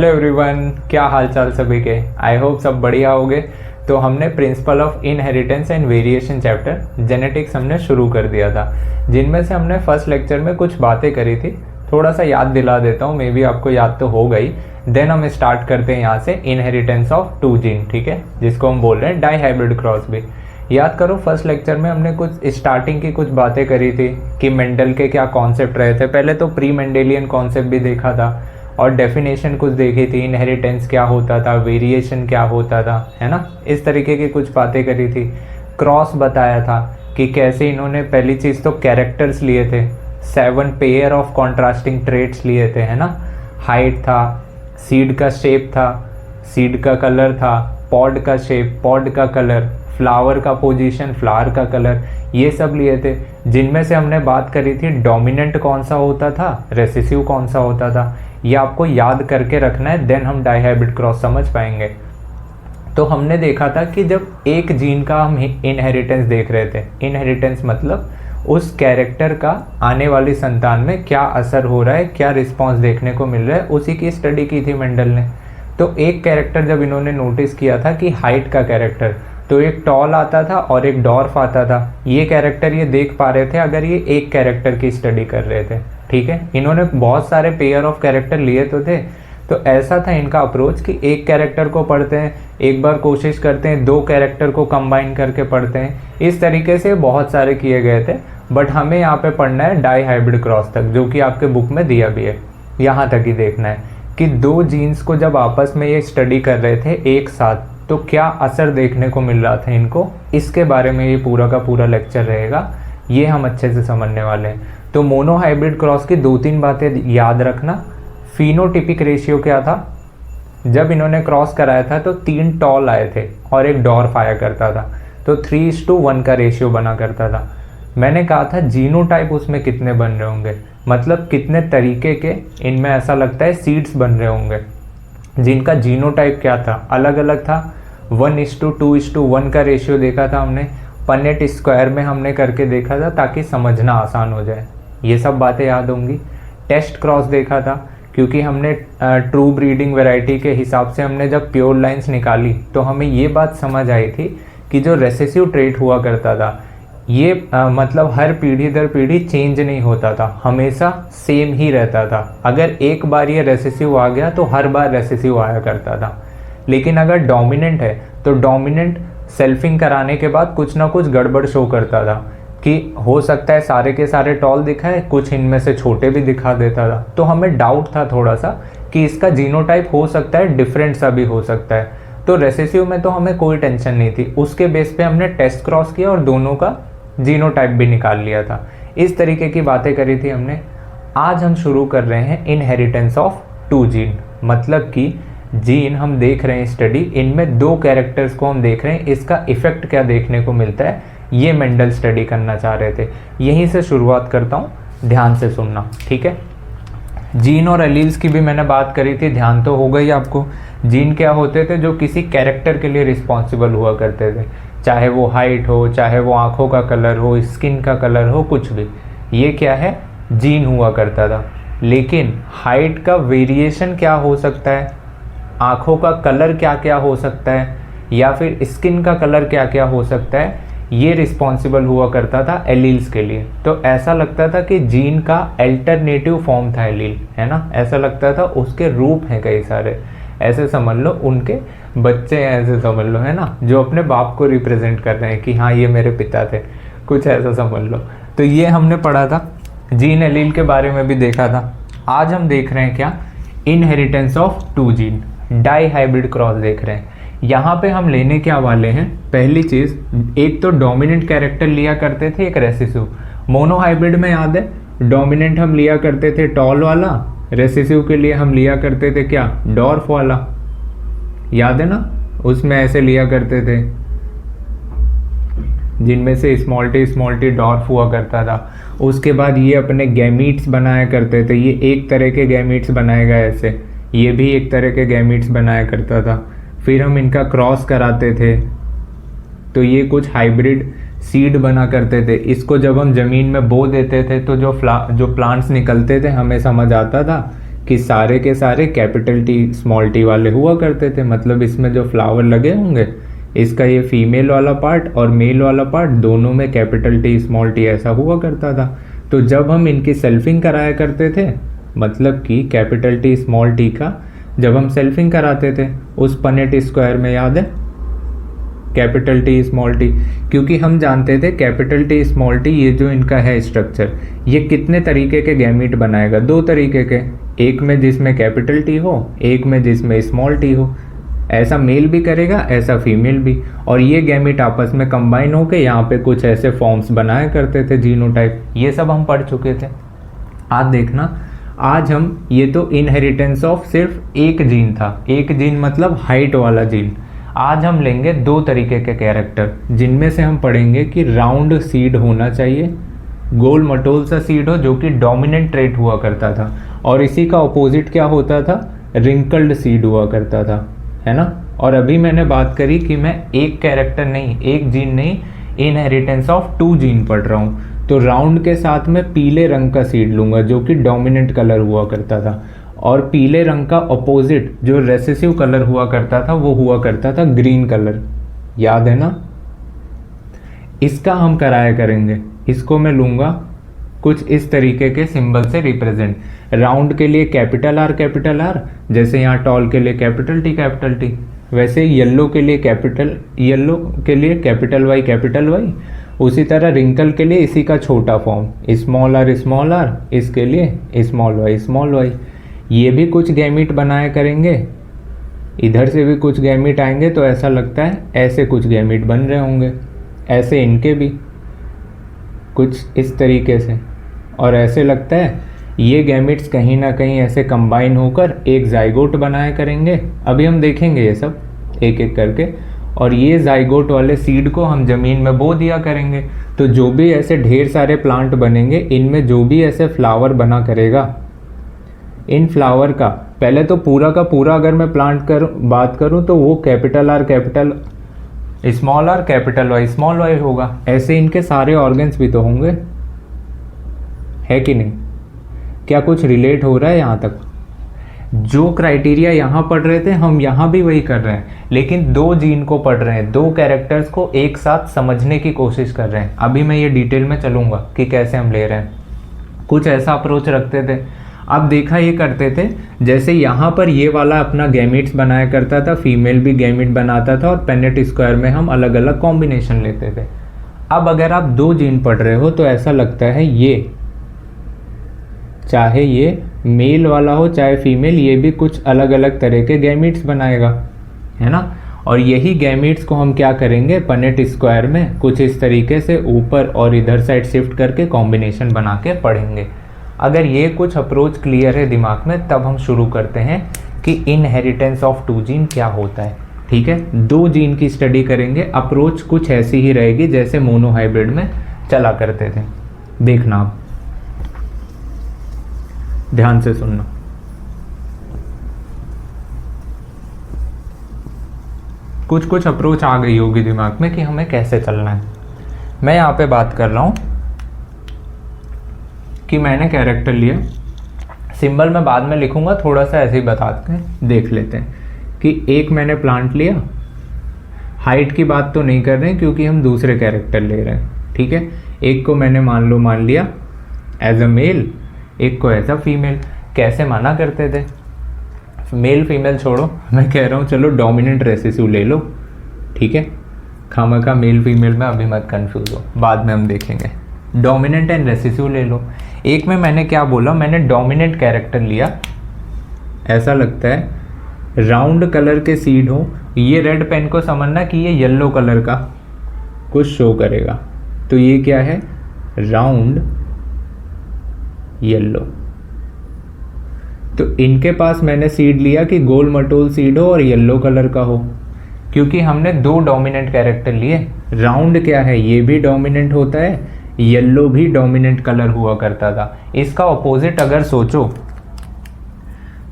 Hello everyone, क्या हाल चाल सभी के। आई होप सब बढ़िया होगे। तो हमने principle of inheritance and variation chapter genetics हमने शुरू कर दिया था, जिनमें से हमने फर्स्ट लेक्चर में कुछ बातें करी थी। थोड़ा सा याद दिला देता हूँ, मे बी आपको याद तो हो गई। देन हम स्टार्ट करते हैं यहाँ से इनहेरिटेंस ऑफ टू जीन, ठीक है, जिसको हम बोल रहे हैं डाई हाइब्रिड क्रॉस भी। याद करो, फर्स्ट लेक्चर में हमने कुछ स्टार्टिंग की कुछ बातें करी थी कि मेंडल के क्या कॉन्सेप्ट रहे थे। पहले तो प्री मेंडेलियन कॉन्सेप्ट भी देखा था और डेफिनेशन कुछ देखी थी, इनहेरिटेंस क्या होता था, वेरिएशन क्या होता था, है ना। इस तरीके की कुछ बातें करी थी। क्रॉस बताया था कि कैसे इन्होंने पहली चीज़ तो कैरेक्टर्स लिए थे, 7 पेयर ऑफ कॉन्ट्रास्टिंग ट्रेट्स लिए थे, है ना। हाइट था, सीड का शेप था, सीड का कलर था, पॉड का शेप, पॉड का कलर, फ्लावर का पोजीशन, फ्लावर का कलर, ये सब लिए थे। जिनमें से हमने बात करी थी डोमिनेंट कौन सा होता था, रेसेसिव कौन सा होता था। ये आपको याद करके रखना है, देन हम डाई हाइब्रिड क्रॉस समझ पाएंगे। तो हमने देखा था कि जब एक जीन का हम इनहेरिटेंस देख रहे थे, इनहेरिटेंस मतलब उस कैरेक्टर का आने वाली संतान में क्या असर हो रहा है, क्या रिस्पॉन्स देखने को मिल रहा है, उसी की स्टडी की थी मेंडल ने। तो एक कैरेक्टर जब इन्होंने नोटिस किया था कि हाइट का कैरेक्टर, तो एक टॉल आता था और एक डॉर्फ आता था। ये कैरेक्टर ये देख पा रहे थे अगर ये एक कैरेक्टर की स्टडी कर रहे थे, ठीक है। इन्होंने बहुत सारे पेयर ऑफ कैरेक्टर लिए तो थे, तो ऐसा था इनका अप्रोच कि एक कैरेक्टर को पढ़ते हैं, एक बार कोशिश करते हैं 2 कैरेक्टर को कंबाइन करके पढ़ते हैं। इस तरीके से बहुत सारे किए गए थे, बट हमें यहाँ पे पढ़ना है डाई हाइब्रिड क्रॉस तक, जो कि आपके बुक में दिया भी है। यहाँ तक ही देखना है कि 2 जीन्स को जब आपस में ये स्टडी कर रहे थे एक साथ, तो क्या असर देखने को मिल रहा था इनको, इसके बारे में ये पूरा का पूरा लेक्चर रहेगा। ये हम अच्छे से समझने वाले हैं। तो मोनो हाइब्रिड क्रॉस की 2-3 बातें याद रखना। फिनोटिपिक रेशियो क्या था, जब इन्होंने क्रॉस कराया था तो 3 टॉल आए थे और एक डॉर्फ आया करता था, तो 3:1 का रेशियो बना करता था। मैंने कहा था जीनोटाइप उसमें कितने बन रहे होंगे, मतलब कितने तरीके के इनमें ऐसा लगता है सीड्स बन रहे होंगे, जिनका जीनोटाइप क्या था, अलग अलग था। 1:2:1 का रेशियो देखा था हमने, पनेट स्क्वायर में हमने करके देखा था ताकि समझना आसान हो जाए। ये सब बातें याद होंगी। टेस्ट क्रॉस देखा था, क्योंकि हमने ट्रू ब्रीडिंग वैरायटी के हिसाब से हमने जब प्योर लाइंस निकाली तो हमें ये बात समझ आई थी कि जो रेसेसिव ट्रेट हुआ करता था ये मतलब हर पीढ़ी दर पीढ़ी चेंज नहीं होता था, हमेशा सेम ही रहता था। अगर एक बार ये रेसेसिव आ गया तो हर बार रेसेसिव आया करता था। लेकिन अगर डोमिनेंट है तो डोमिनेंट सेल्फिंग कराने के बाद कुछ ना कुछ गड़बड़ शो करता था, कि हो सकता है सारे के सारे टॉल दिखाए, कुछ इनमें से छोटे भी दिखा देता था। तो हमें डाउट था थोड़ा सा कि इसका जीनोटाइप हो सकता है डिफरेंट सा भी हो सकता है। तो रेसेसिव में तो हमें कोई टेंशन नहीं थी, उसके बेस पे हमने टेस्ट क्रॉस किया और दोनों का जीनोटाइप भी निकाल लिया था। इस तरीके की बातें करी थी हमने। आज हम शुरू कर रहे हैं इनहेरिटेंस ऑफ 2 जीन, मतलब कि जीन हम देख रहे हैं स्टडी, इनमें 2 कैरेक्टर्स को हम देख रहे हैं, इसका इफेक्ट क्या देखने को मिलता है, ये मेंडल स्टडी करना चाह रहे थे। यहीं से शुरुआत करता हूँ, ध्यान से सुनना, ठीक है। जीन और एलील्स की भी मैंने बात करी थी, ध्यान तो हो गई आपको। जीन क्या होते थे, जो किसी कैरेक्टर के लिए रिस्पॉन्सिबल हुआ करते थे, चाहे वो हाइट हो, चाहे वो आँखों का कलर हो, स्किन का कलर हो, कुछ भी, ये क्या है, जीन हुआ करता था। लेकिन हाइट का वेरिएशन क्या हो सकता है, आँखों का कलर क्या क्या हो सकता है, या फिर स्किन का कलर क्या क्या हो सकता है, ये रिस्पॉन्सिबल हुआ करता था एलील्स के लिए। तो ऐसा लगता था कि जीन का अल्टरनेटिव फॉर्म था एलील, है ना। ऐसा लगता था उसके रूप हैं कई सारे, ऐसे समझ लो उनके बच्चे हैं, ऐसे समझ लो, है ना, जो अपने बाप को रिप्रेजेंट कर रहे हैं कि हाँ ये मेरे पिता थे, कुछ ऐसा समझ लो। तो ये हमने पढ़ा था, जीन एलील के बारे में भी देखा था। आज हम देख रहे हैं क्या, inheritance of 2 gene, dihybrid cross देख रहे हैं। यहाँ पे हम लेने क्या वाले हैं, पहली चीज़, एक तो डोमिनेंट कैरेक्टर लिया करते थे, एक रेसेसिव। मोनो हाइब्रिड में याद है, डोमिनेंट हम लिया करते थे टॉल वाला, रेसेसिव के लिए हम लिया करते थे क्या, डॉर्फ वाला, याद है ना। उसमें ऐसे लिया करते थे, जिनमें से स्मॉल टी डॉर्फ हुआ करता था। उसके बाद ये अपने गैमीट्स बनाया करते थे, ये एक तरह के गैमीट्स बनाएगा ऐसे, ये भी एक तरह के गैमीट्स बनाया करता था। फिर हम इनका क्रॉस कराते थे, तो ये कुछ हाइब्रिड सीड बना करते थे। इसको जब हम ज़मीन में बो देते थे तो जो प्लांट्स निकलते थे, हमें समझ आता था कि सारे के सारे कैपिटल टी स्मॉल टी वाले हुआ करते थे। मतलब इसमें जो फ्लावर लगे होंगे, इसका ये फीमेल वाला पार्ट और मेल वाला पार्ट दोनों में कैपिटल टी स्मॉल टी ऐसा हुआ करता था। तो जब हम इनकी सेल्फिंग कराया करते थे, मतलब कि कैपिटल टी स्मॉल टी का जब हम सेल्फिंग कराते थे उस पनेट स्क्वायर में, याद है, कैपिटल टी स्मॉल टी, क्योंकि हम जानते थे कैपिटल टी स्मॉल टी ये जो इनका है स्ट्रक्चर, ये कितने तरीके के गैमीट बनाएगा, 2 तरीके के, एक में जिसमें कैपिटल टी हो, एक में जिसमें स्मॉल टी हो। ऐसा मेल भी करेगा, ऐसा फीमेल भी, और ये गैमीट आपस में कंबाइन होकर यहाँ पे कुछ ऐसे फॉर्म्स बनाया करते थे, जीनोटाइप। ये सब हम पढ़ चुके थे। आज देखना, आज हम, ये तो इनहेरिटेंस ऑफ सिर्फ एक जीन था, एक जीन मतलब हाइट वाला जीन। आज हम लेंगे 2 तरीके के कैरेक्टर, जिनमें से हम पढ़ेंगे कि राउंड सीड होना चाहिए, गोल मटोल सा सीड हो जो कि डोमिनेंट ट्रेट हुआ करता था, और इसी का ऑपोजिट क्या होता था, रिंकल्ड सीड हुआ करता था, है ना। और अभी मैंने बात करी कि मैं एक कैरेक्टर नहीं, एक जीन नहीं, इनहेरिटेंस ऑफ 2 जीन पढ़ रहा हूँ। तो राउंड के साथ में पीले रंग का सीड लूंगा जो कि डोमिनेंट कलर हुआ करता था, और पीले रंग का अपोजिट जो रेसेसिव कलर हुआ करता था वो हुआ करता था ग्रीन कलर, याद है ना। इसका हम कराया करेंगे, इसको मैं लूंगा कुछ इस तरीके के सिंबल से रिप्रेजेंट। राउंड के लिए कैपिटल आर, जैसे यहाँ टॉल के लिए कैपिटल टी, वैसे येलो के लिए कैपिटल वाई, उसी तरह रिंकल के लिए इसी का छोटा फॉर्म स्मॉल आर, इसके लिए स्मॉल वाई। ये भी कुछ गैमीट बनाया करेंगे, इधर से भी कुछ गैमीट आएंगे, तो ऐसा लगता है ऐसे कुछ गैमीट बन रहे होंगे, ऐसे इनके भी कुछ इस तरीके से, और ऐसे लगता है ये गैमीट्स कहीं ना कहीं ऐसे कंबाइन होकर एक जाइगोट बनाया करेंगे। अभी हम देखेंगे ये सब एक एक करके, और ये जाइगोट वाले सीड को हम ज़मीन में बो दिया करेंगे। तो जो भी ऐसे ढेर सारे प्लांट बनेंगे, इनमें जो भी ऐसे फ्लावर बना करेगा, इन फ्लावर का पहले तो पूरा का पूरा अगर मैं बात करूं तो वो कैपिटल आर कैपिटल वाई होगा। ऐसे इनके सारे ऑर्गन्स भी तो होंगे, है कि नहीं। क्या कुछ रिलेट हो रहा है यहाँ तक? जो क्राइटेरिया यहाँ पढ़ रहे थे हम यहाँ भी वही कर रहे हैं, लेकिन 2 जीन को पढ़ रहे हैं, 2 कैरेक्टर्स को एक साथ समझने की कोशिश कर रहे हैं। अभी मैं ये डिटेल में चलूँगा कि कैसे हम ले रहे हैं। कुछ ऐसा अप्रोच रखते थे। अब देखा ये करते थे, जैसे यहाँ पर ये वाला अपना गैमीट्स बनाया करता था, फीमेल भी गैमीट बनाता था, और पेनेट स्क्वायर में हम अलग अलग कॉम्बिनेशन लेते थे। अब अगर आप 2 जीन पढ़ रहे हो तो ऐसा लगता है ये, चाहे ये मेल वाला हो चाहे फीमेल, ये भी कुछ अलग अलग तरह के गैमीट्स बनाएगा, है ना। और यही गैमीट्स को हम क्या करेंगे, पनेट स्क्वायर में कुछ इस तरीके से ऊपर और इधर साइड शिफ्ट करके कॉम्बिनेशन बना के पढ़ेंगे। अगर ये कुछ अप्रोच क्लियर है दिमाग में, तब हम शुरू करते हैं कि इनहेरिटेंस ऑफ 2 जीन क्या होता है। ठीक है, 2 जीन की स्टडी करेंगे। अप्रोच कुछ ऐसी ही रहेगी जैसे मोनोहाइब्रिड में चला करते थे। देखना आप, ध्यान से सुनना। कुछ अप्रोच आ गई होगी दिमाग में कि हमें कैसे चलना है। मैं यहाँ पे बात कर रहा हूँ कि मैंने कैरेक्टर लिया, सिंबल मैं बाद में लिखूंगा, थोड़ा सा ऐसे ही बताते हैं, देख लेते हैं कि एक मैंने प्लांट लिया। हाइट की बात तो नहीं कर रहे हैं क्योंकि हम दूसरे कैरेक्टर ले रहे हैं, ठीक है। एक को मैंने मान लिया एज अ मेल, एक को एज अ फीमेल। कैसे माना करते थे, मेल फीमेल छोड़ो, मैं कह रहा हूँ चलो डोमिनेंट रेसेसिव ले लो, ठीक है। खामखा मेल फीमेल में अभी मत कंफ्यूज हो, बाद में हम देखेंगे। डोमिनेंट एंड रेसेसिव ले लो। एक में मैंने क्या बोला, मैंने डोमिनेंट कैरेक्टर लिया, ऐसा लगता है राउंड कलर के सीड हो। ये रेड पेन को समझना कि ये येलो कलर का कुछ शो करेगा, तो ये क्या है, राउंड येलो। तो इनके पास मैंने सीड लिया कि गोल मटोल सीड हो और येलो कलर का हो, क्योंकि हमने 2 डोमिनेंट कैरेक्टर लिए। राउंड क्या है, ये भी डोमिनेंट होता है, येलो भी डोमिनेंट कलर हुआ करता था। इसका ऑपोजिट अगर सोचो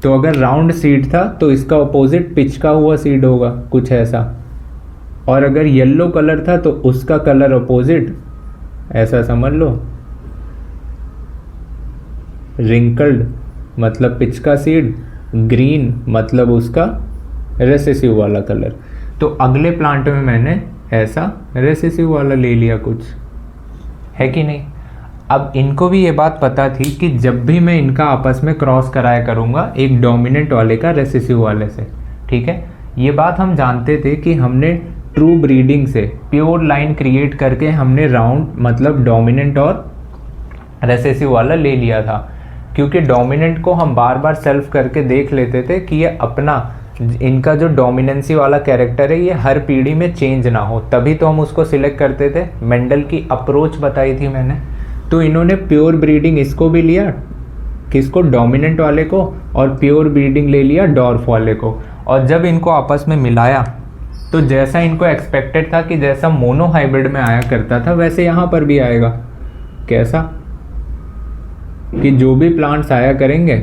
तो अगर राउंड सीड था तो इसका ऑपोजिट पिच का हुआ सीड होगा, कुछ ऐसा। और अगर येलो कलर था तो उसका कलर ऑपोजिट, ऐसा समझ लो, रिंकल्ड मतलब पिच का सीड, ग्रीन मतलब उसका रेसेसिव वाला कलर। तो अगले प्लांट में मैंने ऐसा रेसेसिव वाला ले लिया कुछ, है कि नहीं। अब इनको भी ये बात पता थी कि जब भी मैं इनका आपस में क्रॉस कराया करूँगा एक डोमिनेंट वाले का रेसेसिव वाले से, ठीक है। ये बात हम जानते थे कि हमने ट्रू ब्रीडिंग से प्योर लाइन क्रिएट करके हमने राउंड मतलब डोमिनेंट और रेसेसिव वाला ले लिया था, क्योंकि डोमिनेंट को हम बार बार सेल्फ करके देख लेते थे कि ये अपना इनका जो डोमिनेंसी वाला कैरेक्टर है ये हर पीढ़ी में चेंज ना हो, तभी तो हम उसको सिलेक्ट करते थे। मेंडल की अप्रोच बताई थी मैंने। तो इन्होंने प्योर ब्रीडिंग इसको भी लिया, किसको, डोमिनेंट वाले को, और प्योर ब्रीडिंग ले लिया डॉर्फ वाले को। और जब इनको आपस में मिलाया तो जैसा इनको एक्सपेक्टेड था कि जैसा मोनो हाइब्रिड में आया करता था वैसे यहाँ पर भी आएगा। कैसा कि जो भी प्लांट्स आया करेंगे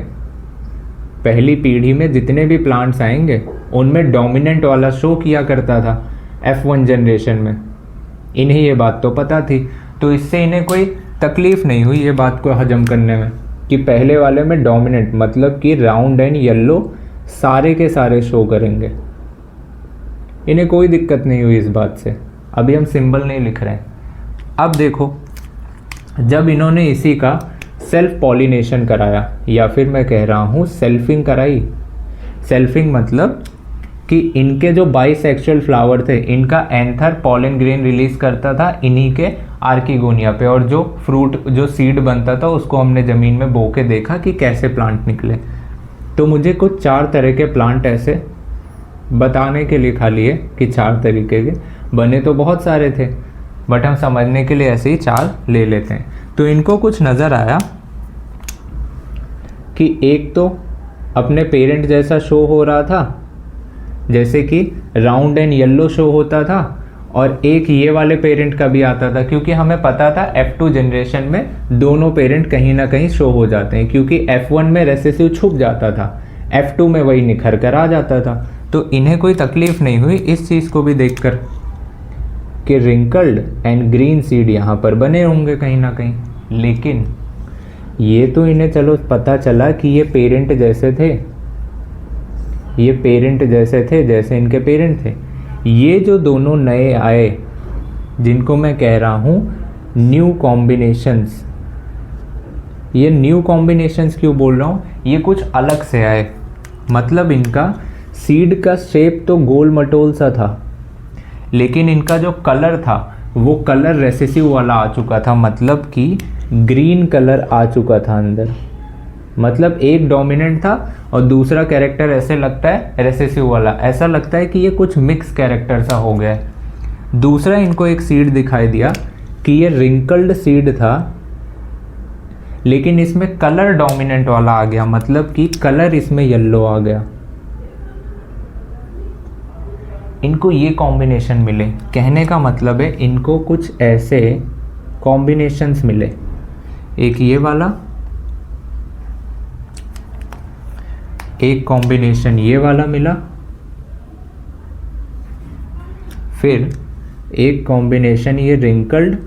पहली पीढ़ी में, जितने भी प्लांट्स आएंगे उनमें डोमिनेंट वाला शो किया करता था F1 जनरेशन में। इन्हें ये बात तो पता थी, तो इससे इन्हें कोई तकलीफ नहीं हुई ये बात को हजम करने में कि पहले वाले में डोमिनेंट मतलब कि राउंड एंड येलो सारे के सारे शो करेंगे। इन्हें कोई दिक्कत नहीं हुई इस बात से। अभी हम सिंबल नहीं लिख रहे हैं। अब देखो, जब इन्होंने इसी का सेल्फ पॉलिनेशन कराया, या फिर मैं कह रहा हूँ सेल्फिंग कराई। सेल्फिंग मतलब कि इनके जो बाइसेक्सुअल फ्लावर थे इनका एंथर पॉलन ग्रेन रिलीज करता था इन्हीं के आर्किगोनिया पे, और जो फ्रूट जो सीड बनता था उसको हमने ज़मीन में बो के देखा कि कैसे प्लांट निकले। तो मुझे कुछ 4 तरह के प्लांट ऐसे बताने के लिए खाली है कि 4 तरीके के, बने तो बहुत सारे थे बट हम समझने के लिए ऐसे ही 4 ले लेते हैं। तो इनको कुछ नज़र आया कि एक तो अपने पेरेंट जैसा शो हो रहा था, जैसे कि राउंड एंड येलो शो होता था, और एक ये वाले पेरेंट का भी आता था, क्योंकि हमें पता था F2 जनरेशन में दोनों पेरेंट कहीं ना कहीं शो हो जाते हैं, क्योंकि F1 में रेसेसिव छुप जाता था, F2 में वही निखर कर आ जाता था। तो इन्हें कोई तकलीफ नहीं हुई इस चीज़ को भी देखकर कि रिंकल्ड एंड ग्रीन सीड यहाँ पर बने होंगे कहीं ना कहीं। लेकिन ये तो इन्हें चलो पता चला कि ये पेरेंट जैसे थे, ये पेरेंट जैसे थे जैसे इनके पेरेंट थे। ये जो दोनों नए आए जिनको मैं कह रहा हूँ न्यू कॉम्बिनेशंस, ये न्यू कॉम्बिनेशंस क्यों बोल रहा हूँ, ये कुछ अलग से आए। मतलब इनका सीड का शेप तो गोल मटोल सा था, लेकिन इनका जो कलर था वो कलर रेसेसिव वाला आ चुका था, मतलब कि ग्रीन कलर आ चुका था अंदर। मतलब एक डोमिनेंट था और दूसरा कैरेक्टर ऐसे लगता है रेसेसिव वाला, ऐसा लगता है कि ये कुछ मिक्स कैरेक्टर सा हो गया है। दूसरा इनको एक सीड दिखाई दिया कि ये रिंकल्ड सीड था, लेकिन इसमें कलर डोमिनेंट वाला आ गया, मतलब कि कलर इसमें येलो आ गया। इनको ये कॉम्बिनेशन मिले, कहने का मतलब है इनको कुछ ऐसे कॉम्बिनेशंस मिले, एक ये वाला, एक कॉम्बिनेशन ये वाला मिला, फिर एक कॉम्बिनेशन ये रिंकल्ड,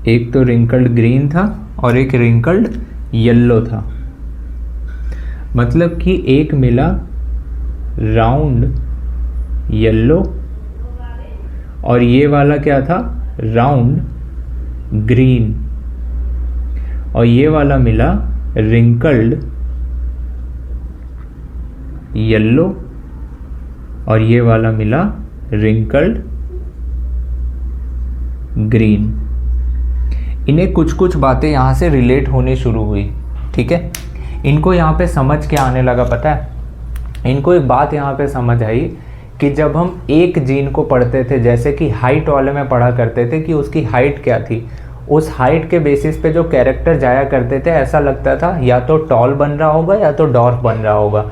एक तो रिंकल्ड ग्रीन था और एक रिंकल्ड येलो था। मतलब कि एक मिला राउंड येलो और ये वाला क्या था, राउंड ग्रीन, और ये वाला मिला रिंकल्ड येलो और ये वाला मिला रिंकल्ड ग्रीन। इन्हें कुछ कुछ बातें यहाँ से रिलेट होनी शुरू हुई, ठीक है। इनको यहाँ पे समझ क्या आने लगा पता है, इनको एक बात यहाँ पे समझ आई कि जब हम एक जीन को पढ़ते थे, जैसे कि हाइट वाले में पढ़ा करते थे कि उसकी हाइट क्या थी, उस हाइट के बेसिस पे जो कैरेक्टर जाया करते थे ऐसा लगता था या तो टॉल बन रहा होगा या तो डॉर्फ बन रहा होगा,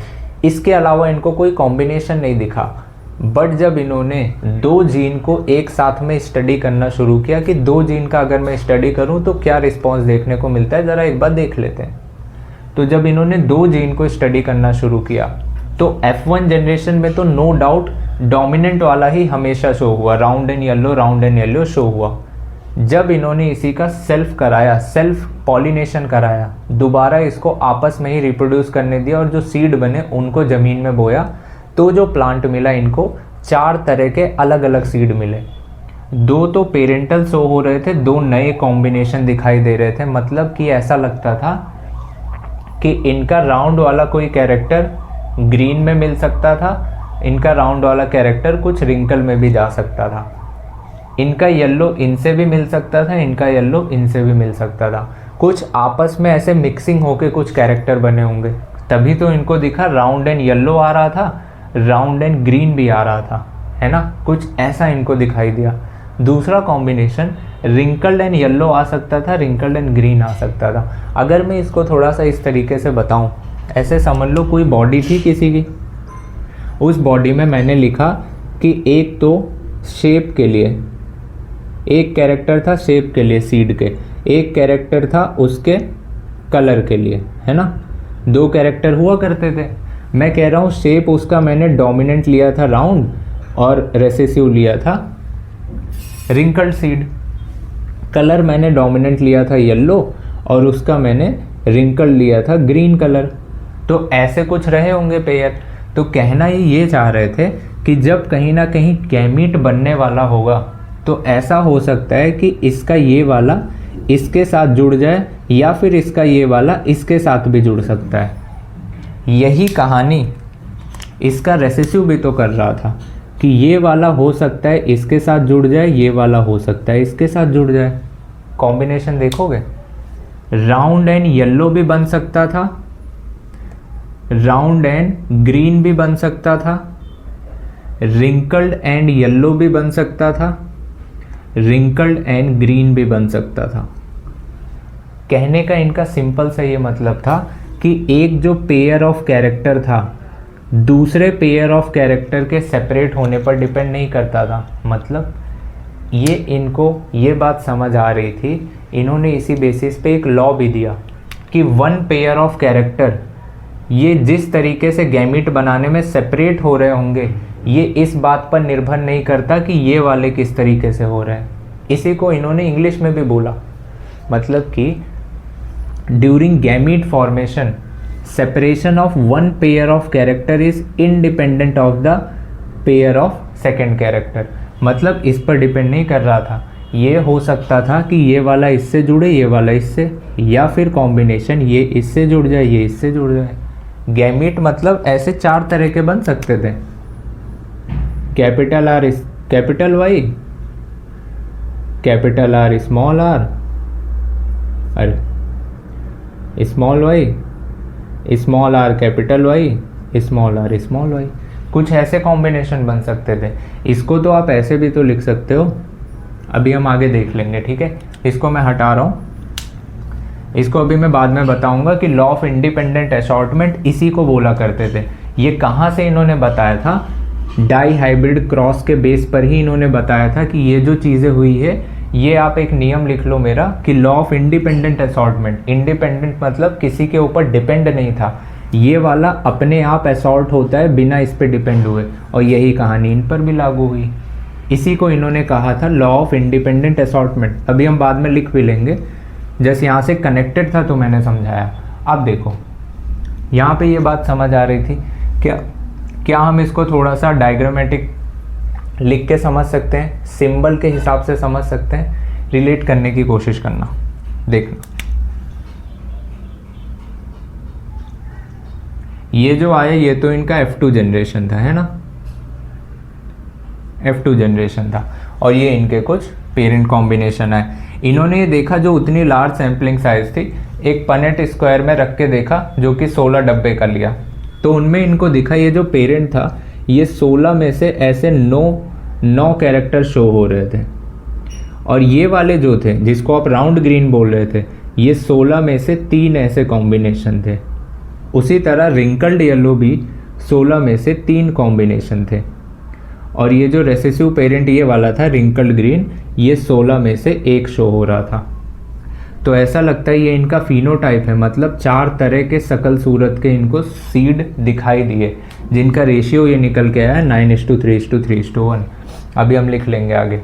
इसके अलावा इनको कोई कॉम्बिनेशन नहीं दिखा। बट जब इन्होंने 2 जीन को एक साथ में स्टडी करना शुरू किया कि 2 जीन का अगर मैं स्टडी करूं तो क्या रिस्पॉन्स देखने को मिलता है, ज़रा एक बार देख लेते हैं। तो जब इन्होंने 2 जीन को स्टडी करना शुरू किया तो F1 जनरेशन में तो नो डाउट डोमिनेंट वाला ही हमेशा शो हुआ, राउंड एंड येलो शो हुआ। जब इन्होंने इसी का सेल्फ कराया, सेल्फ पॉलिनेशन कराया, दोबारा इसको आपस में ही रिप्रोड्यूस करने दिया और जो सीड बने उनको ज़मीन में बोया, तो जो प्लांट मिला इनको 4 तरह के अलग अलग सीड मिले। 2 तो पेरेंटल शो हो रहे थे, 2 नए कॉम्बिनेशन दिखाई दे रहे थे। मतलब कि ऐसा लगता था कि इनका राउंड वाला कोई कैरेक्टर ग्रीन में मिल सकता था, इनका राउंड वाला कैरेक्टर कुछ रिंकल में भी जा सकता था, इनका येलो इनसे भी मिल सकता था, इनका येलो इनसे भी मिल सकता था। कुछ आपस में ऐसे मिक्सिंग होके कुछ कैरेक्टर बने होंगे, तभी तो इनको दिखा राउंड एंड येलो आ रहा था, राउंड एंड ग्रीन भी आ रहा था, है ना। कुछ ऐसा इनको दिखाई दिया। दूसरा कॉम्बिनेशन रिंकल्ड एंड येलो आ सकता था, रिंकल्ड एंड ग्रीन आ सकता था। अगर मैं इसको थोड़ा सा इस तरीके से बताऊं, ऐसे समझ लो कोई बॉडी थी किसी की, उस बॉडी में मैंने लिखा कि एक तो शेप के लिए एक कैरेक्टर था, शेप के लिए सीड के, एक कैरेक्टर था उसके कलर के लिए, है ना। 2 कैरेक्टर हुआ करते थे। मैं कह रहा हूँ शेप उसका मैंने डोमिनेंट लिया था राउंड और रेसेसिव लिया था रिंकल्ड सीड। कलर मैंने डोमिनेंट लिया था येलो और उसका मैंने रिंकल लिया था ग्रीन कलर। तो ऐसे कुछ रहे होंगे पेयर। तो कहना ये चाह रहे थे कि जब कहीं ना कहीं गैमीट बनने वाला होगा तो ऐसा हो सकता है कि इसका ये वाला इसके साथ जुड़ जाए या फिर इसका ये वाला इसके साथ भी जुड़ सकता है। यही कहानी इसका रेसेसिव भी तो कर रहा था कि ये वाला हो सकता है इसके साथ जुड़ जाए, ये वाला हो सकता है इसके साथ जुड़ जाए। कॉम्बिनेशन देखोगे, राउंड एंड येलो भी बन सकता था, राउंड एंड ग्रीन भी बन सकता था, रिंकल्ड एंड येलो भी बन सकता था, रिंकल्ड एंड ग्रीन भी बन सकता था। कहने का इनका सिंपल सा ये मतलब था कि एक जो पेयर ऑफ कैरेक्टर था दूसरे पेयर ऑफ कैरेक्टर के सेपरेट होने पर डिपेंड नहीं करता था। मतलब ये इनको ये बात समझ आ रही थी, इन्होंने इसी बेसिस पे एक लॉ भी दिया कि 1 पेयर ऑफ कैरेक्टर ये जिस तरीके से गैमीट बनाने में सेपरेट हो रहे होंगे ये इस बात पर निर्भर नहीं करता कि ये वाले किस तरीके से हो रहे हैं। इसी को इन्होंने इंग्लिश में भी बोला, मतलब कि during gamete formation separation of 1 pair of character is independent of the pair of second character। मतलब इस पर डिपेंड नहीं कर रहा था। ये हो सकता था कि ये वाला इससे जुड़े, ये वाला इससे, या फिर कॉम्बिनेशन ये इससे जुड़ जाए, ये इससे जुड़ जाए। गैमीट मतलब ऐसे 4 तरह के बन सकते थे। Capital R capital Y, capital R small R, अरे small Y, small are capital Y, small are small Y. कुछ ऐसे कॉम्बिनेशन बन सकते थे। इसको तो आप ऐसे भी तो लिख सकते हो, अभी हम आगे देख लेंगे, ठीक है। इसको मैं हटा रहा हूँ, इसको अभी मैं बाद में बताऊंगा कि लॉ ऑफ इंडिपेंडेंट असॉर्टमेंट इसी को बोला करते थे। ये कहाँ से इन्होंने बताया था, डाई हाइब्रिड क्रॉस के बेस पर ही इन्होंने बताया था कि ये जो चीज़ें हुई है, ये आप एक नियम लिख लो मेरा कि law of independent assortment. Independent मतलब किसी के ऊपर डिपेंड नहीं था, ये वाला अपने आप असॉर्ट होता है बिना इस पे डिपेंड हुए, और यही कहानी इन पर भी लागू हुई। इसी को इन्होंने कहा था लॉ ऑफ इंडिपेंडेंट असॉर्टमेंट। अभी हम बाद में लिख भी लेंगे, जैसे यहाँ से कनेक्टेड था तो मैंने समझाया। अब देखो यहाँ पे ये बात समझ आ रही थी क्या हम इसको थोड़ा सा डायग्रामेटिक लिख के समझ सकते हैं, सिंबल के हिसाब से समझ सकते हैं, रिलेट करने की कोशिश करना। देखना ये जो आया ये तो इनका F2 जनरेशन था, है ना, F2 जनरेशन था, और ये इनके कुछ पेरेंट कॉम्बिनेशन है। इन्होंने ये देखा जो उतनी लार्ज सैम्पलिंग साइज थी, एक पनेट स्क्वायर में रख के देखा जो कि 16 डब्बे का लिया, तो उनमें इनको दिखा ये जो पेरेंट था ये 16 में से ऐसे 9 कैरेक्टर शो हो रहे थे, और ये वाले जो थे जिसको आप राउंड ग्रीन बोल रहे थे ये 16 में से 3 ऐसे कॉम्बिनेशन थे। उसी तरह रिंकल्ड येलो भी 16 में से 3 कॉम्बिनेशन थे, और ये जो रेसेसिव पेरेंट ये वाला था रिंकल्ड ग्रीन, ये 16 में से 1 शो हो रहा था। तो ऐसा लगता है ये इनका फिनोटाइप है, मतलब 4 तरह के शकल सूरत के इनको सीड दिखाई दिए, जिनका रेशियो ये निकल के आया है 9:3:3:1। अभी हम लिख लेंगे आगे।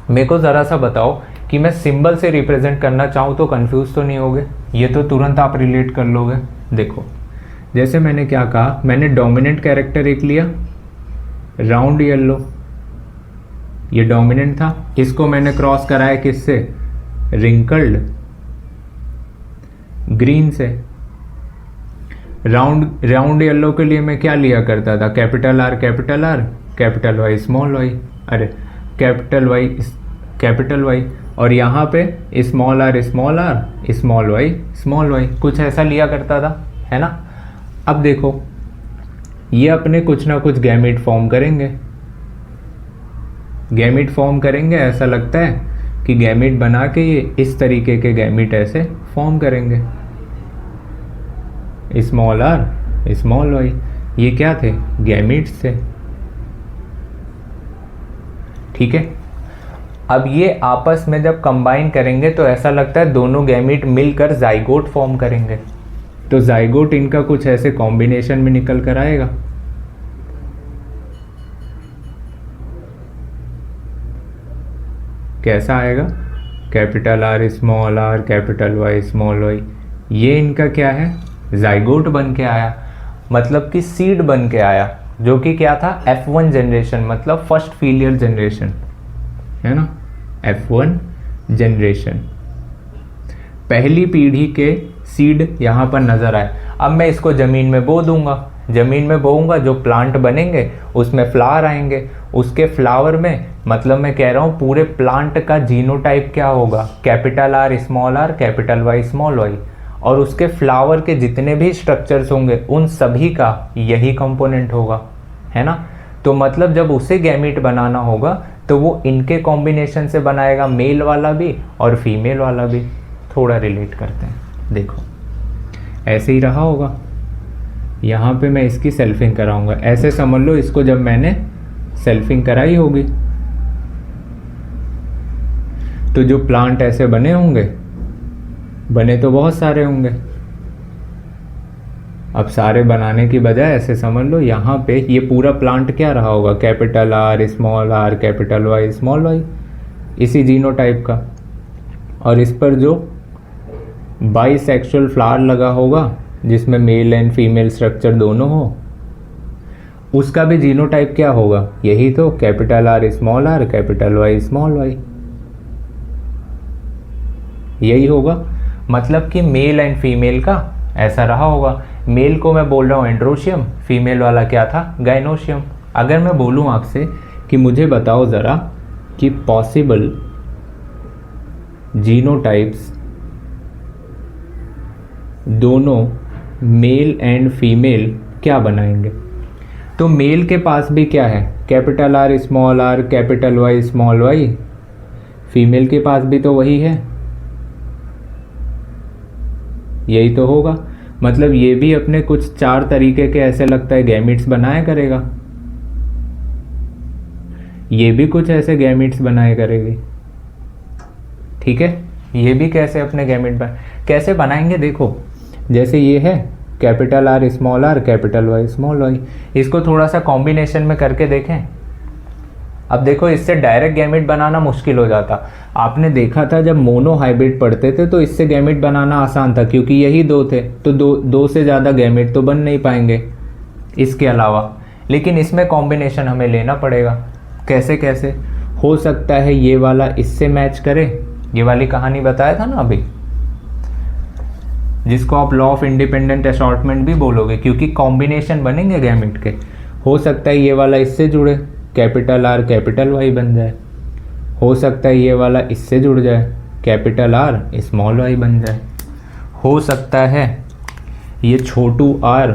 मेरे को ज़रा सा बताओ कि मैं सिंबल से रिप्रेजेंट करना चाहूँ तो कंफ्यूज तो नहीं होगे, ये तो तुरंत आप रिलेट कर लोगे। देखो जैसे मैंने क्या कहा, मैंने डोमिनेंट कैरेक्टर एक लिया राउंड येलो, ये डोमिनेंट था, इसको मैंने क्रॉस कराया किससे, रिंकल्ड ग्रीन से। राउंड येलो के लिए मैं क्या लिया करता था, capital R capital Y small y, अरे कैपिटल वाई, और यहाँ पे स्मॉल आर स्मॉल वाई, कुछ ऐसा लिया करता था, है ना। अब देखो ये अपने कुछ ना कुछ गैमीट फॉर्म करेंगे, ऐसा लगता है कि गैमीट बना के ये इस तरीके के गैमीट ऐसे फॉर्म करेंगे, स्मॉल आर स्मॉल वाई, ये क्या थे, गैमीट्स थे, ठीक है। अब ये आपस में जब कंबाइन करेंगे तो ऐसा लगता है दोनों गैमीट मिलकर जाइगोट फॉर्म करेंगे, तो जाइगोट इनका कुछ ऐसे कॉम्बिनेशन में निकल कर आएगा। कैसा आएगा, capital R capital Y small y, ये इनका क्या है, जाइगोट बन के आया, मतलब कि सीड बन के आया, जो कि क्या था, F1 जनरेशन, मतलब फर्स्ट फीलियर जनरेशन, है ना, F1 जनरेशन, पहली पीढ़ी के सीड यहाँ पर नज़र आए। अब मैं इसको ज़मीन में बो दूंगा, जो प्लांट बनेंगे उसमें फ्लावर आएंगे, उसके फ्लावर में मतलब मैं कह रहा हूँ पूरे प्लांट का जीनोटाइप क्या होगा, capital R capital Y small Y, और उसके फ्लावर के जितने भी स्ट्रक्चर्स होंगे उन सभी का यही कंपोनेंट होगा, है ना। तो मतलब जब उसे गैमीट बनाना होगा तो वो इनके कॉम्बिनेशन से बनाएगा, मेल वाला भी और फीमेल वाला भी। थोड़ा रिलेट करते हैं, देखो ऐसे ही रहा होगा, यहाँ पे मैं इसकी सेल्फिंग कराऊंगा, ऐसे समझ लो इसको, जब मैंने सेल्फिंग कराई होगी तो जो प्लांट ऐसे बने होंगे, बने तो बहुत सारे होंगे, अब सारे बनाने की बजाय ऐसे समझ लो यहाँ पे ये पूरा प्लांट क्या रहा होगा, capital R capital Y small y, इसी जीनोटाइप का, और इस पर जो बाइसेक्सुअल फ्लावर लगा होगा जिसमें मेल एंड फीमेल स्ट्रक्चर दोनों हो, उसका भी जीनोटाइप क्या होगा, यही तो, capital R capital Y small Y, यही होगा। मतलब कि मेल एंड फीमेल का ऐसा रहा होगा, मेल को मैं बोल रहा हूँ एंड्रोशियम, फीमेल वाला क्या था, गाइनोशियम। अगर मैं बोलूँ आपसे कि मुझे बताओ ज़रा कि पॉसिबल जीनोटाइप्स दोनों मेल एंड फीमेल क्या बनाएंगे, तो मेल के पास भी क्या है, capital R capital Y small y, female के पास भी तो वही है, यही तो होगा। मतलब ये भी अपने कुछ 4 तरीके के ऐसे लगता है गैमीट्स बनाया करेगा, ये भी कुछ ऐसे गैमीट्स बनाया करेगी, ठीक है। ये भी कैसे अपने गैमीट कैसे बनाएंगे, देखो जैसे ये है capital R capital Y small y, इसको थोड़ा सा कॉम्बिनेशन में करके देखें। अब देखो इससे डायरेक्ट गैमीट बनाना मुश्किल हो जाता, आपने देखा था जब मोनो हाइब्रिड पढ़ते थे तो इससे गैमीट बनाना आसान था, क्योंकि यही 2 थे, तो दो से ज़्यादा गैमीट तो बन नहीं पाएंगे इसके अलावा। लेकिन इसमें कॉम्बिनेशन हमें लेना पड़ेगा, कैसे कैसे हो सकता है ये वाला इससे मैच करे, ये वाली कहानी बताया था ना अभी, जिसको आप लॉ ऑफ इंडिपेंडेंट असॉर्टमेंट भी बोलोगे, क्योंकि कॉम्बिनेशन बनेंगे गैमीट के। हो सकता है ये वाला इससे जुड़े, कैपिटल आर कैपिटल वाई बन जाए, हो सकता है ये वाला इससे जुड़ जाए, कैपिटल आर स्मॉल वाई बन जाए, हो सकता है ये छोटू आर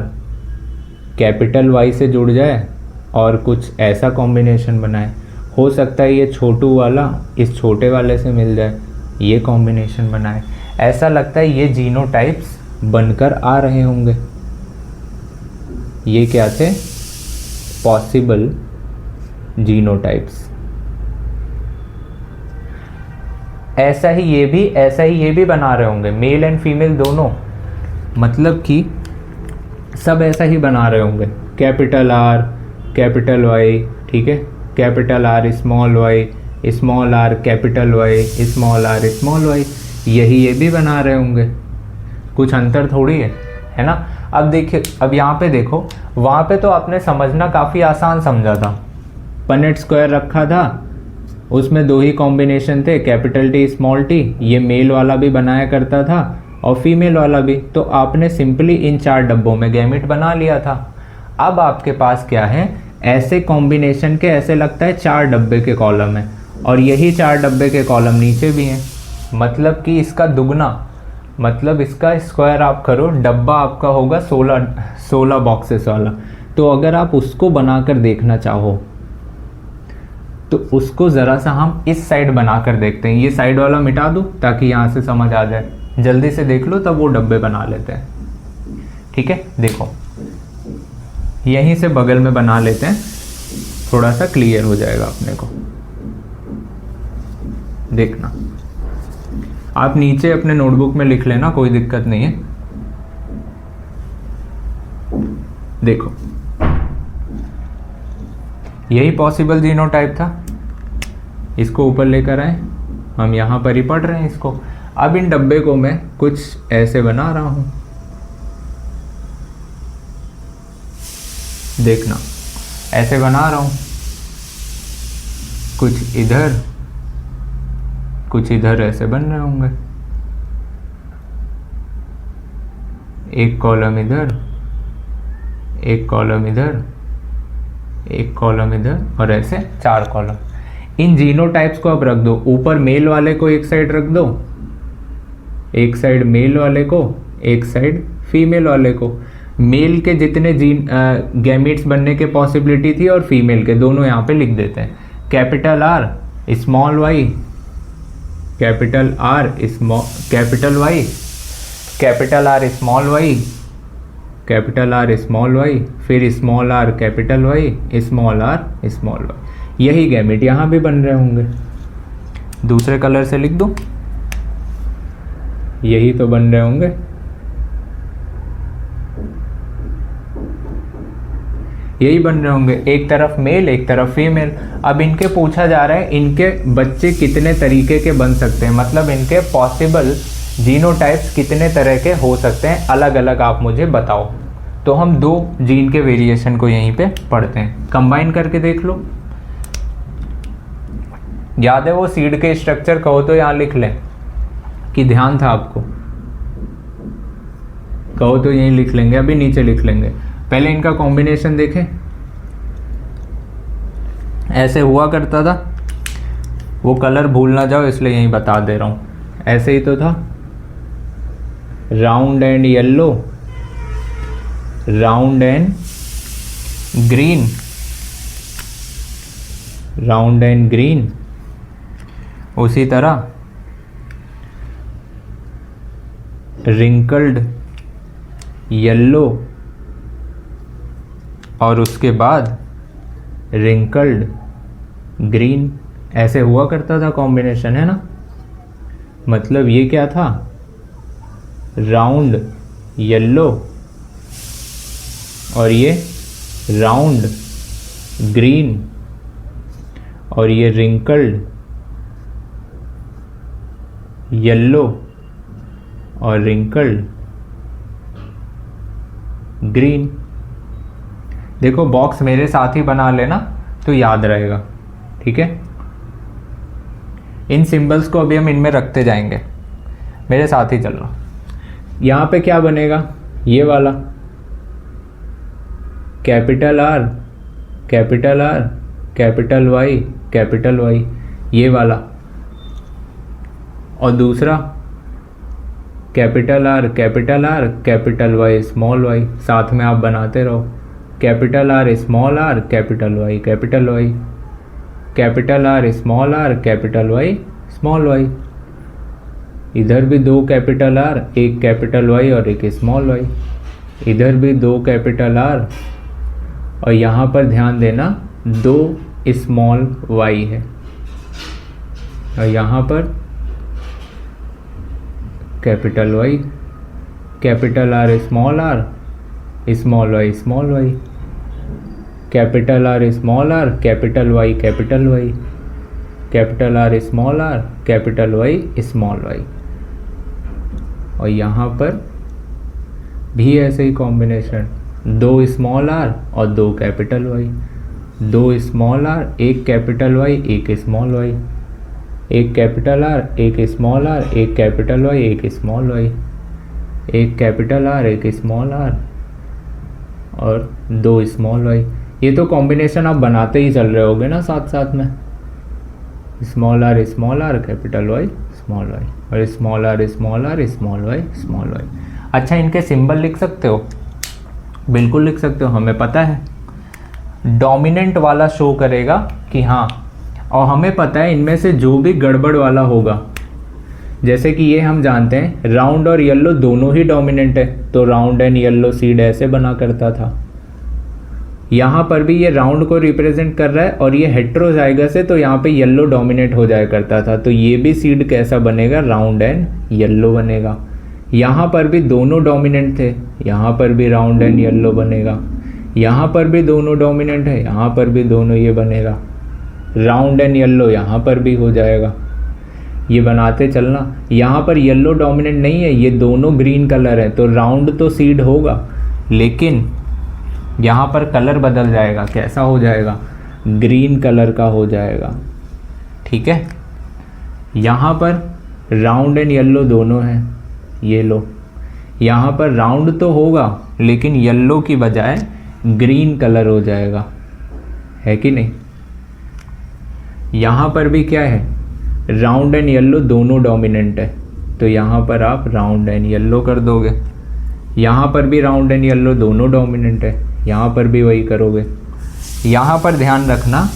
कैपिटल वाई से जुड़ जाए और कुछ ऐसा कॉम्बिनेशन बनाए, हो सकता है ये छोटू वाला इस छोटे वाले से मिल जाए, ये कॉम्बिनेशन बनाए। ऐसा लगता है ये जीनोटाइप्स बनकर आ रहे होंगे। ये क्या थे, पॉसिबल जीनोटाइप्स। ऐसा ही ये भी बना रहे होंगे, मेल एंड फीमेल दोनों, मतलब कि सब ऐसा ही बना रहे होंगे, कैपिटल आर कैपिटल वाई, ठीक है, capital R small Y small are capital Y, small are small Y, यही ये भी बना रहे होंगे, कुछ अंतर थोड़ी है ना। अब देखिए, अब यहाँ पे देखो, वहाँ पे तो आपने समझना काफ़ी आसान समझा था, पनेट स्क्वायर रखा था, उसमें दो ही कॉम्बिनेशन थे, कैपिटल टी स्मॉल टी, ये मेल वाला भी बनाया करता था और फीमेल वाला भी, तो आपने सिंपली इन 4 डब्बों में गैमेट बना लिया था। अब आपके पास क्या है, ऐसे कॉम्बिनेशन के ऐसे लगता है 4 डब्बे के कॉलम है और यही 4 डब्बे के कॉलम नीचे भी हैं, मतलब कि इसका दुगना, मतलब इसका स्क्वायर आप करो, डब्बा आपका होगा 16 बॉक्सेस वाला। तो अगर आप उसको बनाकर देखना चाहो तो उसको ज़रा सा हम इस साइड बनाकर देखते हैं। ये साइड वाला मिटा दूँ ताकि यहाँ से समझ आ जाए, जल्दी से देख लो, तब वो डब्बे बना लेते हैं। ठीक है, देखो यहीं से बगल में बना लेते हैं, थोड़ा सा क्लियर हो जाएगा अपने को। देखना, आप नीचे अपने नोटबुक में लिख लेना, कोई दिक्कत नहीं है। देखो, यही पॉसिबल जीनोटाइप था, इसको ऊपर लेकर आए, हम यहाँ पर ही पढ़ रहे हैं इसको। अब इन डब्बे को मैं कुछ ऐसे बना रहा हूँ, देखना ऐसे बना रहा हूँ, कुछ इधर ऐसे बन रहे होंगे, एक कॉलम इधर, एक कॉलम इधर, एक कॉलम इधर और ऐसे 4 कॉलम। इन जीनोटाइप्स को आप रख दो, ऊपर मेल वाले को एक साइड रख दो, एक साइड मेल वाले को, एक साइड फीमेल वाले को। मेल के जितने जीन गैमीट्स बनने के पॉसिबिलिटी थी और फीमेल के दोनों यहाँ पे लिख देते हैं। Capital R small Y, capital R small, capital Y, capital R small Y, capital R small Y, फिर small are capital Y, small are small Y. यही गैमेट यहाँ भी बन रहे होंगे। दूसरे कलर से लिख दो, यही तो बन रहे होंगे। यही बन रहे होंगे, एक तरफ मेल एक तरफ फीमेल। अब इनके पूछा जा रहा है इनके बच्चे कितने तरीके के बन सकते हैं, मतलब इनके पॉसिबल जीनोटाइप्स कितने तरह के हो सकते हैं, अलग अलग आप मुझे बताओ। तो हम 2 जीन के वेरिएशन को यहीं पे पढ़ते हैं, कंबाइन करके देख लो। याद है वो सीड के स्ट्रक्चर, कहो तो यहाँ लिख लें कि ध्यान था आपको, कहो तो यहीं लिख लेंगे, अभी नीचे लिख लेंगे। पहले इनका कॉम्बिनेशन देखें, ऐसे हुआ करता था, वो कलर भूल ना जाओ इसलिए यहीं बता दे रहा हूँ। ऐसे ही तो था, round and yellow, round and green, round and green. उसी तरह रिंकल्ड येलो और उसके बाद रिंकल्ड ग्रीन, ऐसे हुआ करता था कॉम्बिनेशन, है ना। मतलब ये क्या था, राउंड येलो और ये राउंड ग्रीन और ये रिंकल्ड येलो और रिंकल्ड ग्रीन। देखो बॉक्स मेरे साथ ही बना लेना तो याद रहेगा, ठीक है। इन सिंबल्स को अभी हम इनमें रखते जाएंगे, मेरे साथ ही चलना। यहाँ पे क्या बनेगा, ये वाला capital R capital R capital Y capital Y, ये वाला। और दूसरा capital R capital Y small y, साथ में आप बनाते रहो। Capital R capital Y capital Y, capital R capital Y small y. इधर भी 2 कैपिटल आर, एक कैपिटल वाई और एक स्मॉल वाई। इधर भी 2 कैपिटल आर और यहाँ पर ध्यान देना 2 स्मॉल वाई है और यहाँ पर capital Y, capital R small Y small Y, capital R capital Y capital R small are, capital Y small Y. और यहाँ पर भी ऐसे ही कॉम्बिनेशन, 2 स्मॉल आर और 2 capital Y, 2 small r, 1 capital Y, 1 small y, 1 capital R, 1 small r, 1 capital Y, 1 small y, 1 capital R, 1 small r और 2 small y. ये तो combination आप बनाते ही चल रहे होगे ना साथ साथ में, small are, capital Y, small Y, और small are, small Y, small Y. अच्छा, इनके सिंबल लिख सकते हो? बिल्कुल लिख सकते हो, हमें पता है डोमिनेंट वाला शो करेगा कि हाँ, और हमें पता है इनमें से जो भी गड़बड़ वाला होगा, जैसे कि ये हम जानते हैं राउंड और येलो दोनों ही डोमिनेंट है, तो राउंड एंड येलो सीड ऐसे बना करता था। यहाँ पर भी ये राउंड को रिप्रेजेंट कर रहा है और ये हेट्रोजाइगस है, तो यहाँ पे येलो डोमिनेट हो जाया करता था, तो ये भी सीड कैसा बनेगा? राउंड एंड येलो बनेगा। यहाँ पर भी दोनों डोमिनेंट थे, यहाँ पर भी राउंड एंड येलो बनेगा, यहाँ पर भी दोनों डोमिनेंट है, यहाँ पर भी दोनों ये बनेगा, राउंड एंड येलो यहाँ पर भी हो जाएगा। ये बनाते चलना। यहाँ पर येलो डोमिनेंट नहीं है, ये दोनों ग्रीन कलर है, तो राउंड तो सीड होगा, लेकिन यहाँ पर कलर बदल जाएगा। कैसा हो जाएगा? ग्रीन कलर का हो जाएगा। ठीक है, यहाँ पर राउंड एंड येलो दोनों हैं, ये लो। यहाँ पर राउंड तो होगा लेकिन येलो की बजाय ग्रीन कलर हो जाएगा, है कि नहीं? यहाँ पर भी क्या है? राउंड एंड येलो दोनों डोमिनेंट है, तो यहाँ पर आप राउंड एंड येलो कर दोगे। यहाँ पर भी राउंड एंड येलो दोनों डोमिनेंट है, यहाँ पर भी वही करोगे। यहाँ पर ध्यान रखना,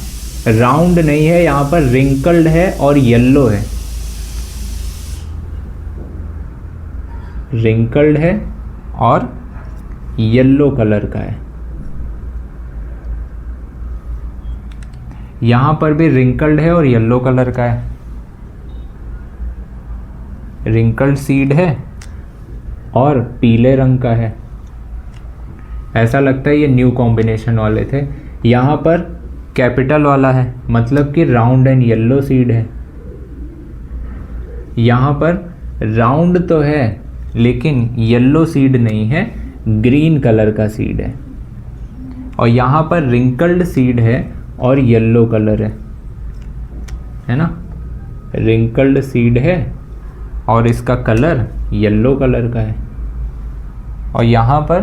राउंड नहीं है, यहाँ पर रिंकल्ड है और येलो है, रिंकल्ड है और येलो कलर का है। यहाँ पर भी रिंकल्ड है और येलो कलर का है, रिंकल्ड सीड है और पीले रंग का है। ऐसा लगता है ये न्यू कॉम्बिनेशन वाले थे। यहाँ पर कैपिटल वाला है, मतलब कि राउंड एंड येलो सीड है। यहाँ पर राउंड तो है लेकिन येलो सीड नहीं है, ग्रीन कलर का सीड है। और यहाँ पर रिंकल्ड सीड है और येलो कलर है ना? रिंकल्ड सीड है और इसका कलर येलो कलर का है, और यहाँ पर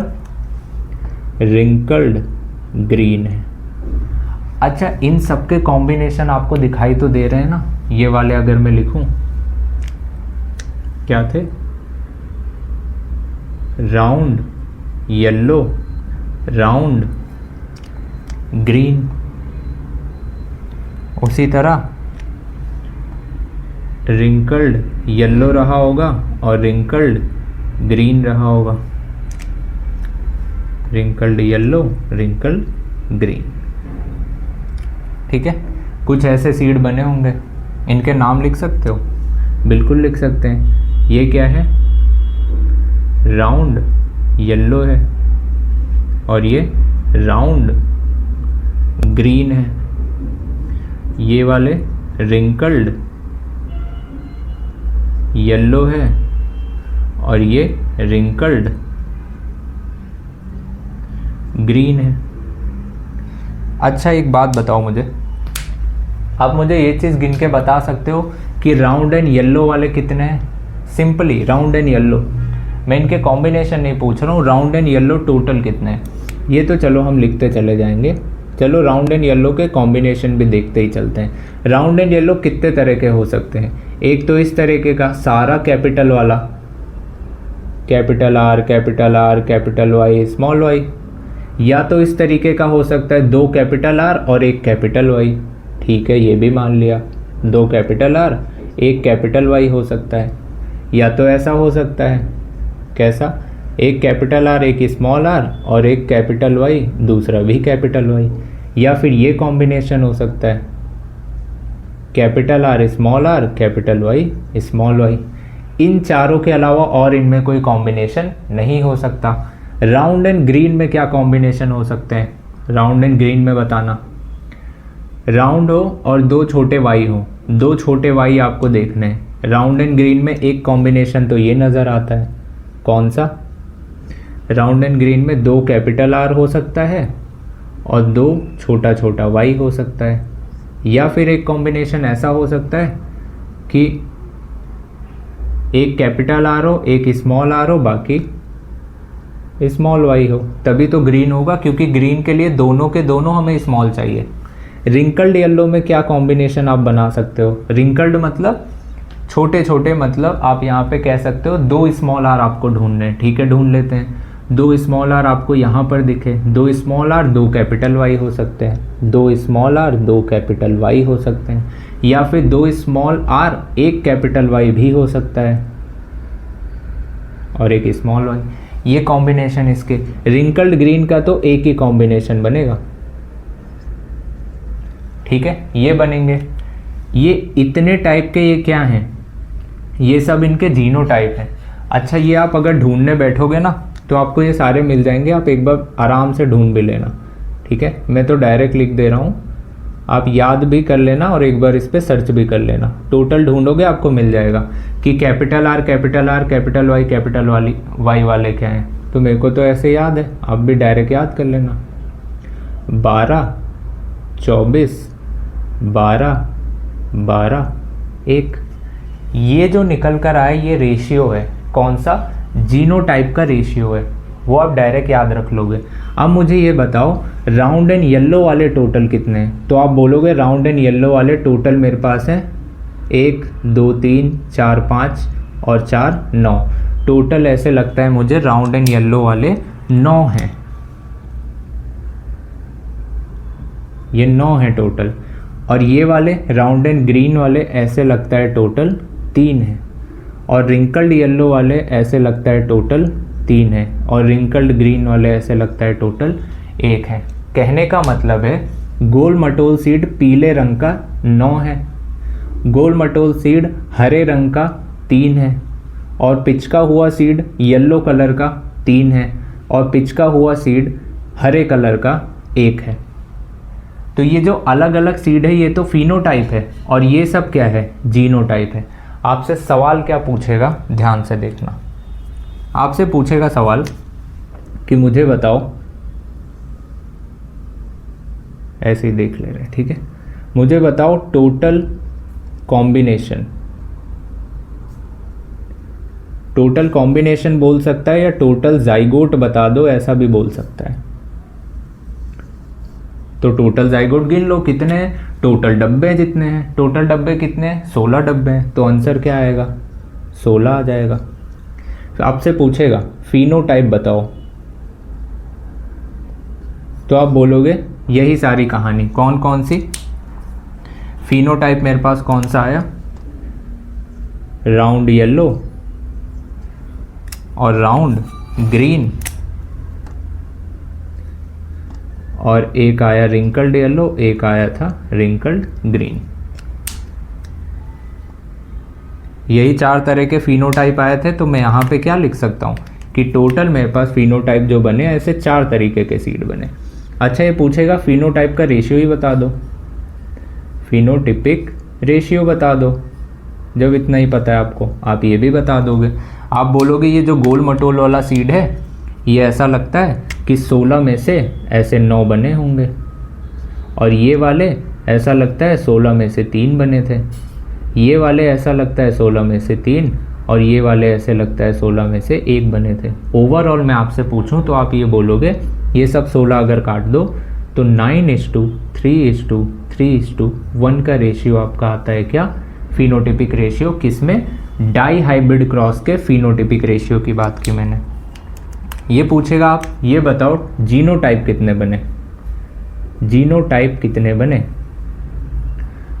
रिंकल्ड ग्रीन है। अच्छा, इन सब के कॉम्बिनेशन आपको दिखाई तो दे रहे हैं ना? ये वाले अगर मैं लिखूं, क्या थे? Round yellow, round green. उसी तरह रिंकल्ड येलो रहा होगा और रिंकल्ड ग्रीन रहा होगा, रिंकल्ड येलो, रिंकल्ड ग्रीन। ठीक है, कुछ ऐसे सीड बने होंगे। इनके नाम लिख सकते हो? बिल्कुल लिख सकते हैं। ये क्या है? राउंड येलो है और ये राउंड ग्रीन है। ये वाले रिंकल्ड येलो है और ये रिंकल्ड ग्रीन है। अच्छा, एक बात बताओ मुझे, आप मुझे ये चीज़ गिन के बता सकते हो कि राउंड एंड येलो वाले कितने हैं? सिंपली राउंड एंड येलो, मैं इनके कॉम्बिनेशन नहीं पूछ रहा हूँ, राउंड एंड येलो टोटल कितने हैं? ये तो चलो हम लिखते चले जाएंगे। चलो राउंड एंड येलो के कॉम्बिनेशन भी देखते ही चलते हैं। राउंड एंड येलो कितने तरह के हो सकते हैं? एक तो इस तरीके का सारा कैपिटल वाला, capital R, capital Y, small y. या तो इस तरीके का हो सकता है 2 कैपिटल आर और 1 कैपिटल वाई। ठीक है, ये भी मान लिया, 2 कैपिटल आर 1 कैपिटल वाई हो सकता है। या तो ऐसा हो सकता है, कैसा? 1 कैपिटल आर 1 स्मॉल आर और 1 कैपिटल वाई दूसरा भी कैपिटल वाई। या फिर ये कॉम्बिनेशन हो सकता है, capital R small are, capital Y small Y. इन चारों के अलावा और इनमें कोई कॉम्बिनेशन नहीं हो सकता। राउंड एंड ग्रीन में क्या कॉम्बिनेशन हो सकते हैं? राउंड एंड ग्रीन में बताना। राउंड हो और 2 छोटे वाई हो, दो छोटे वाई आपको देखने हैं। राउंड एंड ग्रीन में एक कॉम्बिनेशन तो ये नज़र आता है, कौन सा? राउंड एंड ग्रीन में दो कैपिटल आर हो सकता है और दो छोटा छोटा वाई हो सकता है, या फिर एक कॉम्बिनेशन ऐसा हो सकता है कि एक कैपिटल आर हो, एक स्मॉल आर हो, बाकी स्मॉल वाई हो। तभी तो ग्रीन होगा, क्योंकि ग्रीन के लिए दोनों के दोनों हमें स्मॉल चाहिए। रिंकल्ड येलो में क्या कॉम्बिनेशन आप बना सकते हो? रिंकल्ड मतलब छोटे छोटे, मतलब आप यहाँ पे कह सकते हो दो स्मॉल आर आपको ढूंढने हैं, ठीक है, ढूंढ लेते हैं। दो स्मॉल आर आपको यहाँ पर दिखे, दो स्मॉल आर दो कैपिटल वाई हो सकते हैं, दो स्मॉल आर दो कैपिटल वाई हो सकते हैं, या फिर दो स्मॉल आर एक कैपिटल वाई भी हो सकता है और एक स्मॉल वाई। ये कॉम्बिनेशन इसके। रिंकल्ड ग्रीन का तो एक ही कॉम्बिनेशन बनेगा, ठीक है, ये बनेंगे। ये इतने टाइप के ये क्या हैं? ये सब इनके जीनो टाइप हैं। अच्छा, ये आप अगर ढूंढने बैठोगे ना तो आपको ये सारे मिल जाएंगे, आप एक बार आराम से ढूंढ भी लेना, ठीक है। मैं तो डायरेक्ट लिख दे रहा हूँ, आप याद भी कर लेना और एक बार इस पर सर्च भी कर लेना। टोटल ढूंढोगे आपको मिल जाएगा कि कैपिटल आर कैपिटल वाई वाले क्या हैं। तो मेरे को तो ऐसे याद है, आप भी डायरेक्ट याद कर लेना। 12 24 12 12 1। ये जो निकल कर आया ये रेशियो है, कौन सा? जीनोटाइप का रेशियो है, वो आप डायरेक्ट याद रख लोगे। अब मुझे ये बताओ राउंड एंड येलो वाले टोटल कितने हैं? तो आप बोलोगे राउंड एंड येलो वाले टोटल मेरे पास हैं 1 2 3 4 5 और 4 9। टोटल ऐसे लगता है मुझे राउंड एंड येलो वाले 9 हैं, ये 9 हैं टोटल। और ये वाले राउंड एंड ग्रीन वाले ऐसे लगता है टोटल 3 है, और रिंकल्ड येलो वाले ऐसे लगता है टोटल 3 है, और रिंकल्ड ग्रीन वाले ऐसे लगता है टोटल 1 है। कहने का मतलब है गोल मटोल सीड पीले रंग का 9 है, गोल मटोल सीड हरे रंग का 3 है, और पिचका हुआ सीड येलो कलर का 3 है, और पिचका हुआ सीड हरे कलर का 1 है। तो ये जो अलग अलग सीड है ये तो फिनोटाइप है, और ये सब क्या है? जीनोटाइप है। आपसे सवाल क्या पूछेगा, ध्यान से देखना। आपसे पूछेगा सवाल कि मुझे बताओ, ऐसे ही देख ले रहे हैं, ठीक है, मुझे बताओ टोटल कॉम्बिनेशन। टोटल कॉम्बिनेशन बोल सकता है या टोटल जाइगोट बता दो, ऐसा भी बोल सकता है। तो टोटल जाइगोट गिन लो कितने हैं, टोटल डब्बे जितने हैं। टोटल डब्बे कितने हैं? 16 डब्बे हैं। तो आंसर क्या आएगा? 16 आ जाएगा। तो आपसे पूछेगा फिनोटाइप बताओ, तो आप बोलोगे यही सारी कहानी। कौन कौन सी? फिनोटाइप मेरे पास कौन सा आया? राउंड येलो और राउंड ग्रीन, और एक आया रिंकल्ड येलो, एक आया था रिंकल्ड ग्रीन। यही 4 तरह के फिनोटाइप आए थे। तो मैं यहाँ पे क्या लिख सकता हूँ कि टोटल मेरे पास फिनोटाइप जो बने ऐसे 4 तरीके के सीड बने। अच्छा, ये पूछेगा फिनोटाइप का रेशियो ही बता दो, फिनोटिपिक रेशियो बता दो। जब इतना ही पता है आपको, आप ये भी बता दोगे। आप बोलोगे ये जो गोल मटोल वाला सीड है ये ऐसा लगता है कि 16 में से ऐसे 9 बने होंगे, और ये वाले ऐसा लगता है 16 में से 3 बने थे, ये वाले ऐसा लगता है 16 में से 3, और ये वाले ऐसे लगता है 16 में से 1 बने थे। ओवरऑल मैं आपसे पूछूं तो आप ये बोलोगे ये सब 16 अगर काट दो तो 9:3:3:1 का रेशियो आपका आता है क्या? Phenotypic ratio. किसमें? डाई हाइब्रिड क्रॉस के फिनोटिपिक रेशियो की बात की मैंने। ये पूछेगा आप ये बताओ जीनोटाइप कितने बने, जीनोटाइप कितने बने?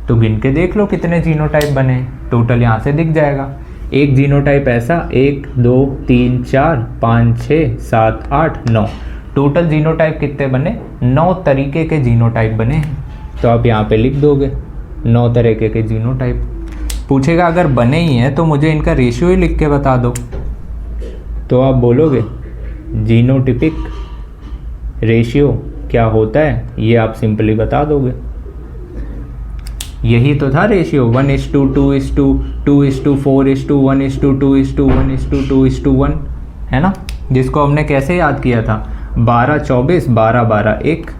तो गिन के देख लो कितने जीनोटाइप बने, टोटल यहाँ से दिख जाएगा। एक जीनोटाइप ऐसा 1 2 3 4 5 6 7 8 9, टोटल जीनोटाइप कितने बने? 9 तरीके के जीनोटाइप बने हैं। तो आप यहाँ पे लिख दोगे 9 तरीके के जीनोटाइप। पूछेगा अगर बने ही हैं तो मुझे इनका रेशियो ही लिख के बता दो, तो आप बोलोगे जीनोटिपिक रेशियो क्या होता है, ये आप सिंपली बता दोगे। यही तो था रेशियो, 1:2:2:4:1:2:1:2 है ना, जिसको हमने कैसे याद किया था, 12:24 12:12 1,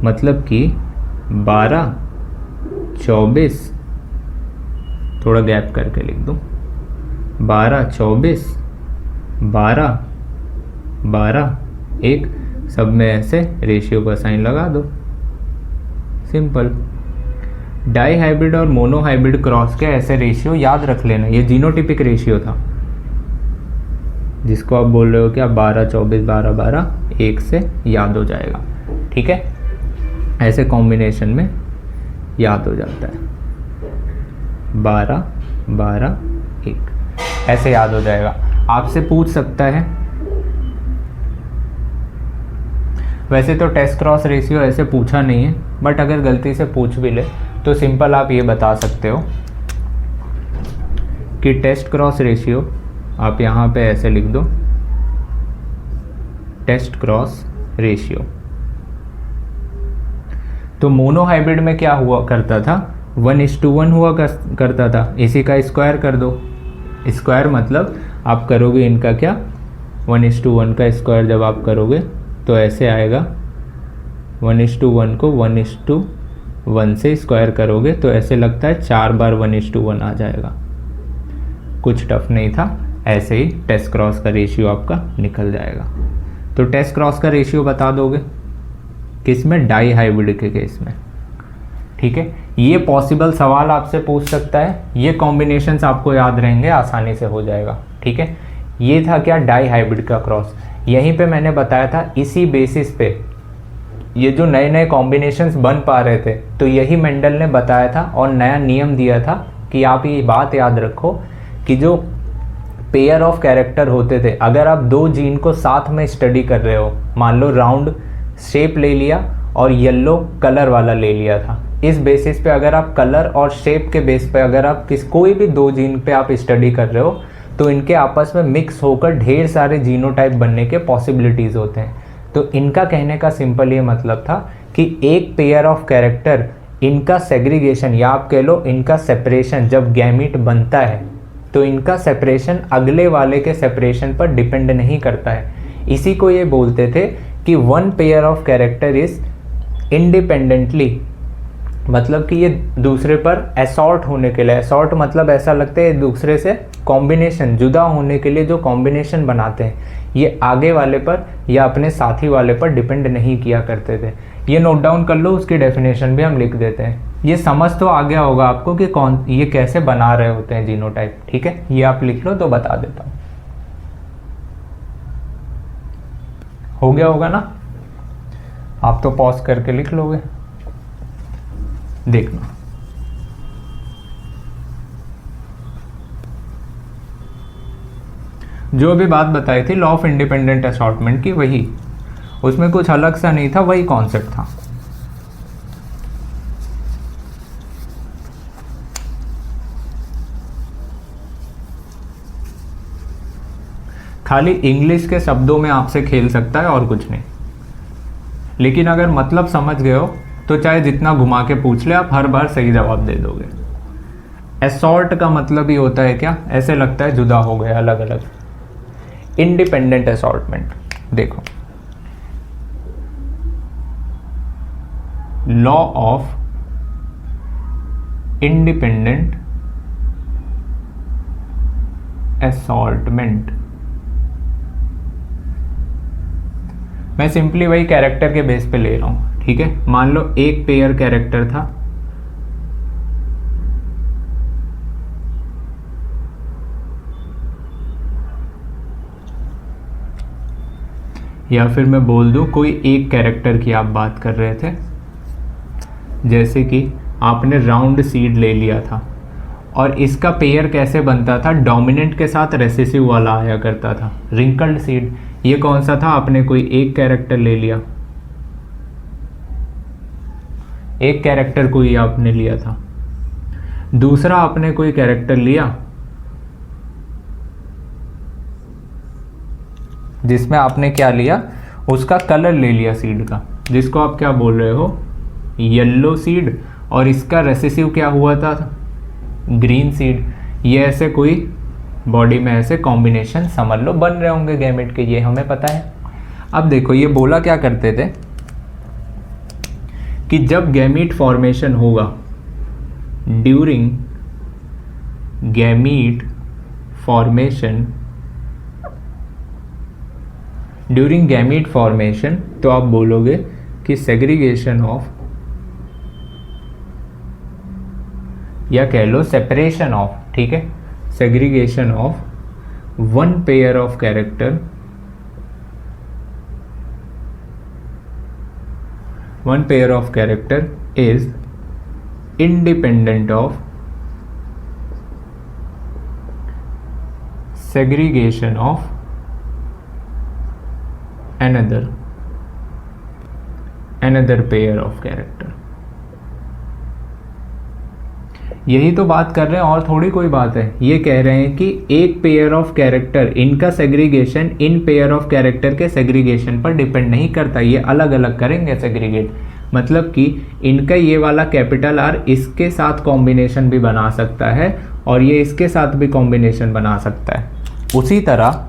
मतलब कि 12:24, थोड़ा गैप करके लिख दूँ, 12:24 12:12 1, सब में ऐसे रेशियो का साइन लगा दो, सिंपल। डाई हाइब्रिड और मोनो हाइब्रिड क्रॉस के ऐसे रेशियो याद रख लेना, ये जीनोटिपिक रेशियो था, जिसको आप बोल रहे हो कि आप 12:24 12:12 1 से याद हो जाएगा, ठीक है, ऐसे कॉम्बिनेशन में याद हो जाता है, 12:12 1 ऐसे याद हो जाएगा। आपसे पूछ सकता है, वैसे तो टेस्ट क्रॉस रेशियो ऐसे पूछा नहीं है, बट अगर गलती से पूछ भी ले तो सिंपल आप ये बता सकते हो कि टेस्ट क्रॉस रेशियो, आप यहाँ पे ऐसे लिख दो, टेस्ट क्रॉस रेशियो। तो मोनो हाइब्रिड में क्या हुआ करता था, 1:1 हुआ करता था, इसी का स्क्वायर कर दो, स्क्वायर मतलब आप करोगे इनका क्या, 1:1 का स्क्वायर जब आप करोगे तो ऐसे आएगा, 1:1 को 1:1 से स्क्वायर करोगे तो ऐसे लगता है 4 बार 1:1 आ जाएगा, कुछ टफ नहीं था, ऐसे ही टेस्ट क्रॉस का रेशियो आपका निकल जाएगा। तो टेस्ट क्रॉस का रेशियो बता दोगे किस में, डाई हाइब्रिड के केस में, ठीक है। ये पॉसिबल सवाल आपसे पूछ सकता है, ये कॉम्बिनेशंस आपको याद रहेंगे, आसानी से हो जाएगा, ठीक है। ये था क्या, डाई हाइब्रिड का क्रॉस। यहीं पे मैंने बताया था, इसी बेसिस पे ये जो नए नए कॉम्बिनेशंस बन पा रहे थे, तो यही मेंडल ने बताया था और नया नियम दिया था कि आप ये बात याद रखो कि जो पेयर ऑफ कैरेक्टर होते थे, अगर आप दो जीन को साथ में स्टडी कर रहे हो, मान लो राउंड शेप ले लिया और येलो कलर वाला ले लिया था, इस बेसिस पे अगर आप कलर और शेप के बेस पे अगर आप कोई भी दो जीन पे आप स्टडी कर रहे हो तो इनके आपस में मिक्स होकर ढेर सारे जीनोटाइप बनने के पॉसिबिलिटीज़ होते हैं। तो इनका कहने का सिंपल ये मतलब था कि एक पेयर ऑफ कैरेक्टर, इनका सेग्रीगेशन या आप कह लो इनका सेपरेशन, जब गैमीट बनता है तो इनका सेपरेशन अगले वाले के सेपरेशन पर डिपेंड नहीं करता है। इसी को ये बोलते थे कि one pair of character is independently, मतलब कि ये दूसरे पर असॉर्ट होने के लिए, असॉर्ट मतलब ऐसा लगता है दूसरे से कॉम्बिनेशन, जुदा होने के लिए जो कॉम्बिनेशन बनाते हैं, ये आगे वाले पर या अपने साथी वाले पर डिपेंड नहीं किया करते थे। ये नोट डाउन कर लो, उसकी डेफिनेशन भी हम लिख देते हैं। ये समझ तो आ गया होगा आपको कि कौन ये कैसे बना रहे होते हैं जीनोटाइप, ठीक है। ये आप लिख लो तो बता देता हूँ, हो गया होगा ना, आप तो पॉज करके लिख लोगे, देखना। जो अभी बात बताई थी लॉ ऑफ इंडिपेंडेंट असॉर्टमेंट की, वही, उसमें कुछ अलग सा नहीं था, वही कॉन्सेप्ट था। खाली इंग्लिश के शब्दों में आपसे खेल सकता है और कुछ नहीं, लेकिन अगर मतलब समझ गए हो तो चाहे जितना घुमा के पूछ ले आप हर बार सही जवाब दे दोगे। असॉर्ट का मतलब ही होता है क्या, ऐसे लगता है जुदा हो गया, अलग अलग। इंडिपेंडेंट असॉर्टमेंट देखो, लॉ ऑफ इंडिपेंडेंट असॉर्टमेंट, मैं सिंपली वही कैरेक्टर के बेस पे ले रहा हूं, ठीक है। मान लो एक पेयर कैरेक्टर था, या फिर मैं बोल दूं कोई एक कैरेक्टर की आप बात कर रहे थे, जैसे कि आपने राउंड सीड ले लिया था और इसका पेयर कैसे बनता था, डोमिनेंट के साथ रेसेसिव वाला आया करता था, रिंकल्ड सीड। ये कौन सा था, आपने कोई एक कैरेक्टर ले लिया, एक कैरेक्टर को ही आपने लिया था, दूसरा आपने कोई कैरेक्टर लिया जिसमें आपने क्या लिया, उसका कलर ले लिया सीड का, जिसको आप क्या बोल रहे हो, येलो सीड, और इसका रेसेसिव क्या हुआ था, ग्रीन सीड। ये ऐसे कोई बॉडी में ऐसे कॉम्बिनेशन समझ लो बन रहे होंगे गैमेट के, ये हमें पता है। अब देखो ये बोला क्या करते थे कि जब गैमीट फॉर्मेशन होगा, during gamete formation, during gamete formation, तो आप बोलोगे कि सेग्रीगेशन ऑफ, या कह लो सेपरेशन ऑफ, ठीक है, segregation of one pair of character, one pair of character is independent of segregation of another pair of character। यही तो बात कर रहे हैं और थोड़ी कोई बात है। ये कह रहे हैं कि एक पेयर ऑफ कैरेक्टर, इनका segregation in pair of character के सेग्रीगेशन पर डिपेंड नहीं करता, ये अलग अलग करेंगे सेग्रीगेट। मतलब कि इनका ये वाला कैपिटल आर इसके साथ कॉम्बिनेशन भी बना सकता है और ये इसके साथ भी कॉम्बिनेशन बना सकता है। उसी तरह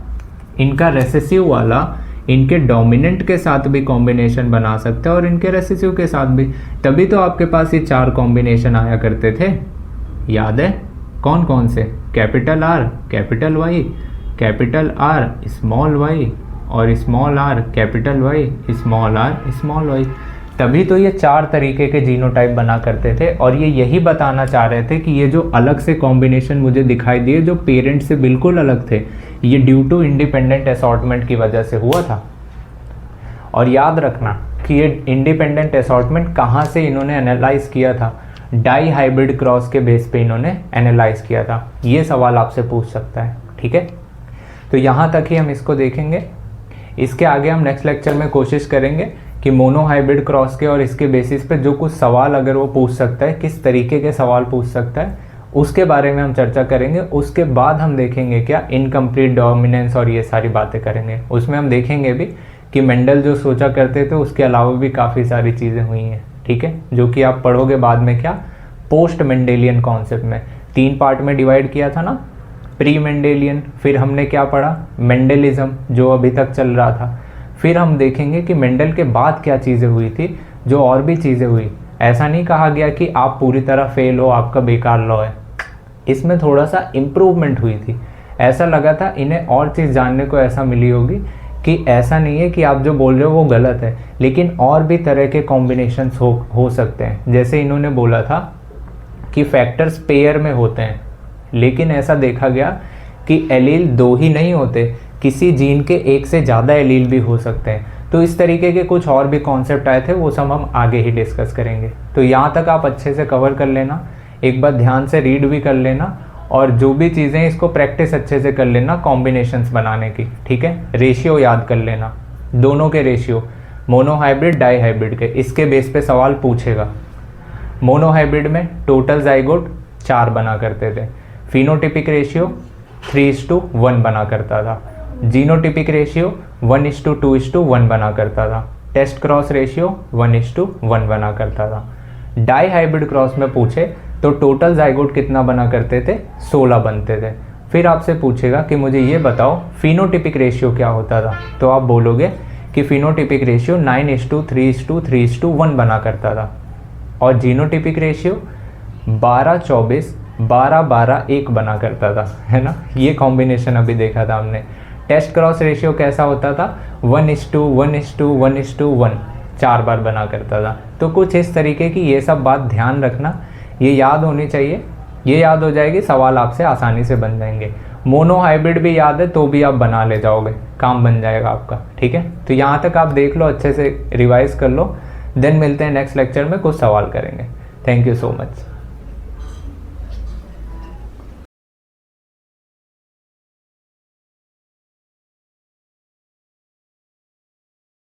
इनका रेसेसिव वाला इनके डोमिनेंट के साथ भी कॉम्बिनेशन बना सकता है और इनके रेसेसिव के साथ भी। तभी तो आपके पास ये 4 कॉम्बिनेशन आया करते थे, याद है? कौन कौन से? Capital R capital Y, capital R small Y और small are capital Y, small are small Y. तभी तो ये 4 तरीके के जीनोटाइप बना करते थे और ये यही बताना चाह रहे थे कि ये जो अलग से कॉम्बिनेशन मुझे दिखाई दिए जो पेरेंट से बिल्कुल अलग थे, ये ड्यू टू इंडिपेंडेंट असॉर्टमेंट की वजह से हुआ था। और याद रखना कि ये इंडिपेंडेंट असॉर्टमेंट कहाँ से इन्होंने एनालाइज किया था, डाई हाइब्रिड क्रॉस के बेस पे इन्होंने एनालाइज किया था। ये सवाल आपसे पूछ सकता है, ठीक है? तो यहाँ तक ही हम इसको देखेंगे। इसके आगे हम नेक्स्ट लेक्चर में कोशिश करेंगे कि मोनो हाइब्रिड क्रॉस के और इसके बेसिस पे जो कुछ सवाल अगर वो पूछ सकता है, किस तरीके के सवाल पूछ सकता है, उसके बारे में हम चर्चा करेंगे। उसके बाद हम देखेंगे क्या इनकम्प्लीट डोमिनेंस और ये सारी बातें करेंगे। उसमें हम देखेंगे भी कि मेंडल जो सोचा करते थे उसके अलावा भी काफ़ी सारी चीज़ें हुई हैं, ठीक है, जो कि आप पढ़ोगे बाद में क्या पोस्ट मेंडेलियन कॉन्सेप्ट में। 3 पार्ट में डिवाइड किया था ना, प्री मेंडेलियन, फिर हमने क्या पढ़ा मेंडलिज्म जो अभी तक चल रहा था, फिर हम देखेंगे कि मेंडल के बाद क्या चीज़ें हुई थी, जो और भी चीज़ें हुई। ऐसा नहीं कहा गया कि आप पूरी तरह फेल हो, आपका बेकार लॉ है, इसमें थोड़ा सा इम्प्रूवमेंट हुई थी। ऐसा लगा था इन्हें और चीज़ जानने को ऐसा मिली होगी कि ऐसा नहीं है कि आप जो बोल रहे हो वो गलत है, लेकिन और भी तरह के कॉम्बिनेशंस हो सकते हैं। जैसे इन्होंने बोला था कि फैक्टर्स पेयर में होते हैं, लेकिन ऐसा देखा गया कि एलील 2 ही नहीं होते, किसी जीन के 1 से ज़्यादा एलील भी हो सकते हैं। तो इस तरीके के कुछ और भी कॉन्सेप्ट आए थे, वो सब हम आगे ही डिस्कस करेंगे। तो यहाँ तक आप अच्छे से कवर कर लेना, एक बार ध्यान से रीड भी कर लेना और जो भी चीज़ें इसको प्रैक्टिस अच्छे से कर लेना कॉम्बिनेशंस बनाने की, ठीक है? रेशियो याद कर लेना, दोनों के ratio, monohybrid dihybrid के, इसके बेस पे सवाल पूछेगा। मोनो हाइब्रिड में टोटल जाइगोट 4 बना करते थे, फिनोटिपिक रेशियो 3:1 बना करता था, जीनोटिपिक रेशियो 1:2:1 बना करता था, टेस्ट क्रॉस रेशियो 1:1 बना करता था। डाई हाइब्रिड क्रॉस में पूछे तो टोटल जाइगोट कितना बना करते थे, 16 बनते थे। फिर आपसे पूछेगा कि मुझे ये बताओ फिनोटिपिक रेशियो क्या होता था, तो आप बोलोगे कि फिनोटिपिक रेशियो 9:3:3:1 बना करता था और जीनोटिपिक रेशियो 12:24 12:12:1 बना करता था, है ना? ये कॉम्बिनेशन अभी देखा था हमने। टेस्ट क्रॉस रेशियो कैसा होता था, 1:1:1:1:1 4 बार बना करता था। तो कुछ इस तरीके की ये सब बात ध्यान रखना, ये याद होनी चाहिए। ये याद हो जाएगी, सवाल आपसे आसानी से बन जाएंगे। मोनो हाइब्रिड भी याद है तो भी आप बना ले जाओगे, काम बन जाएगा आपका, ठीक है? तो यहाँ तक आप देख लो, अच्छे से रिवाइज कर लो, देन मिलते हैं नेक्स्ट लेक्चर में, कुछ सवाल करेंगे। Thank you so much.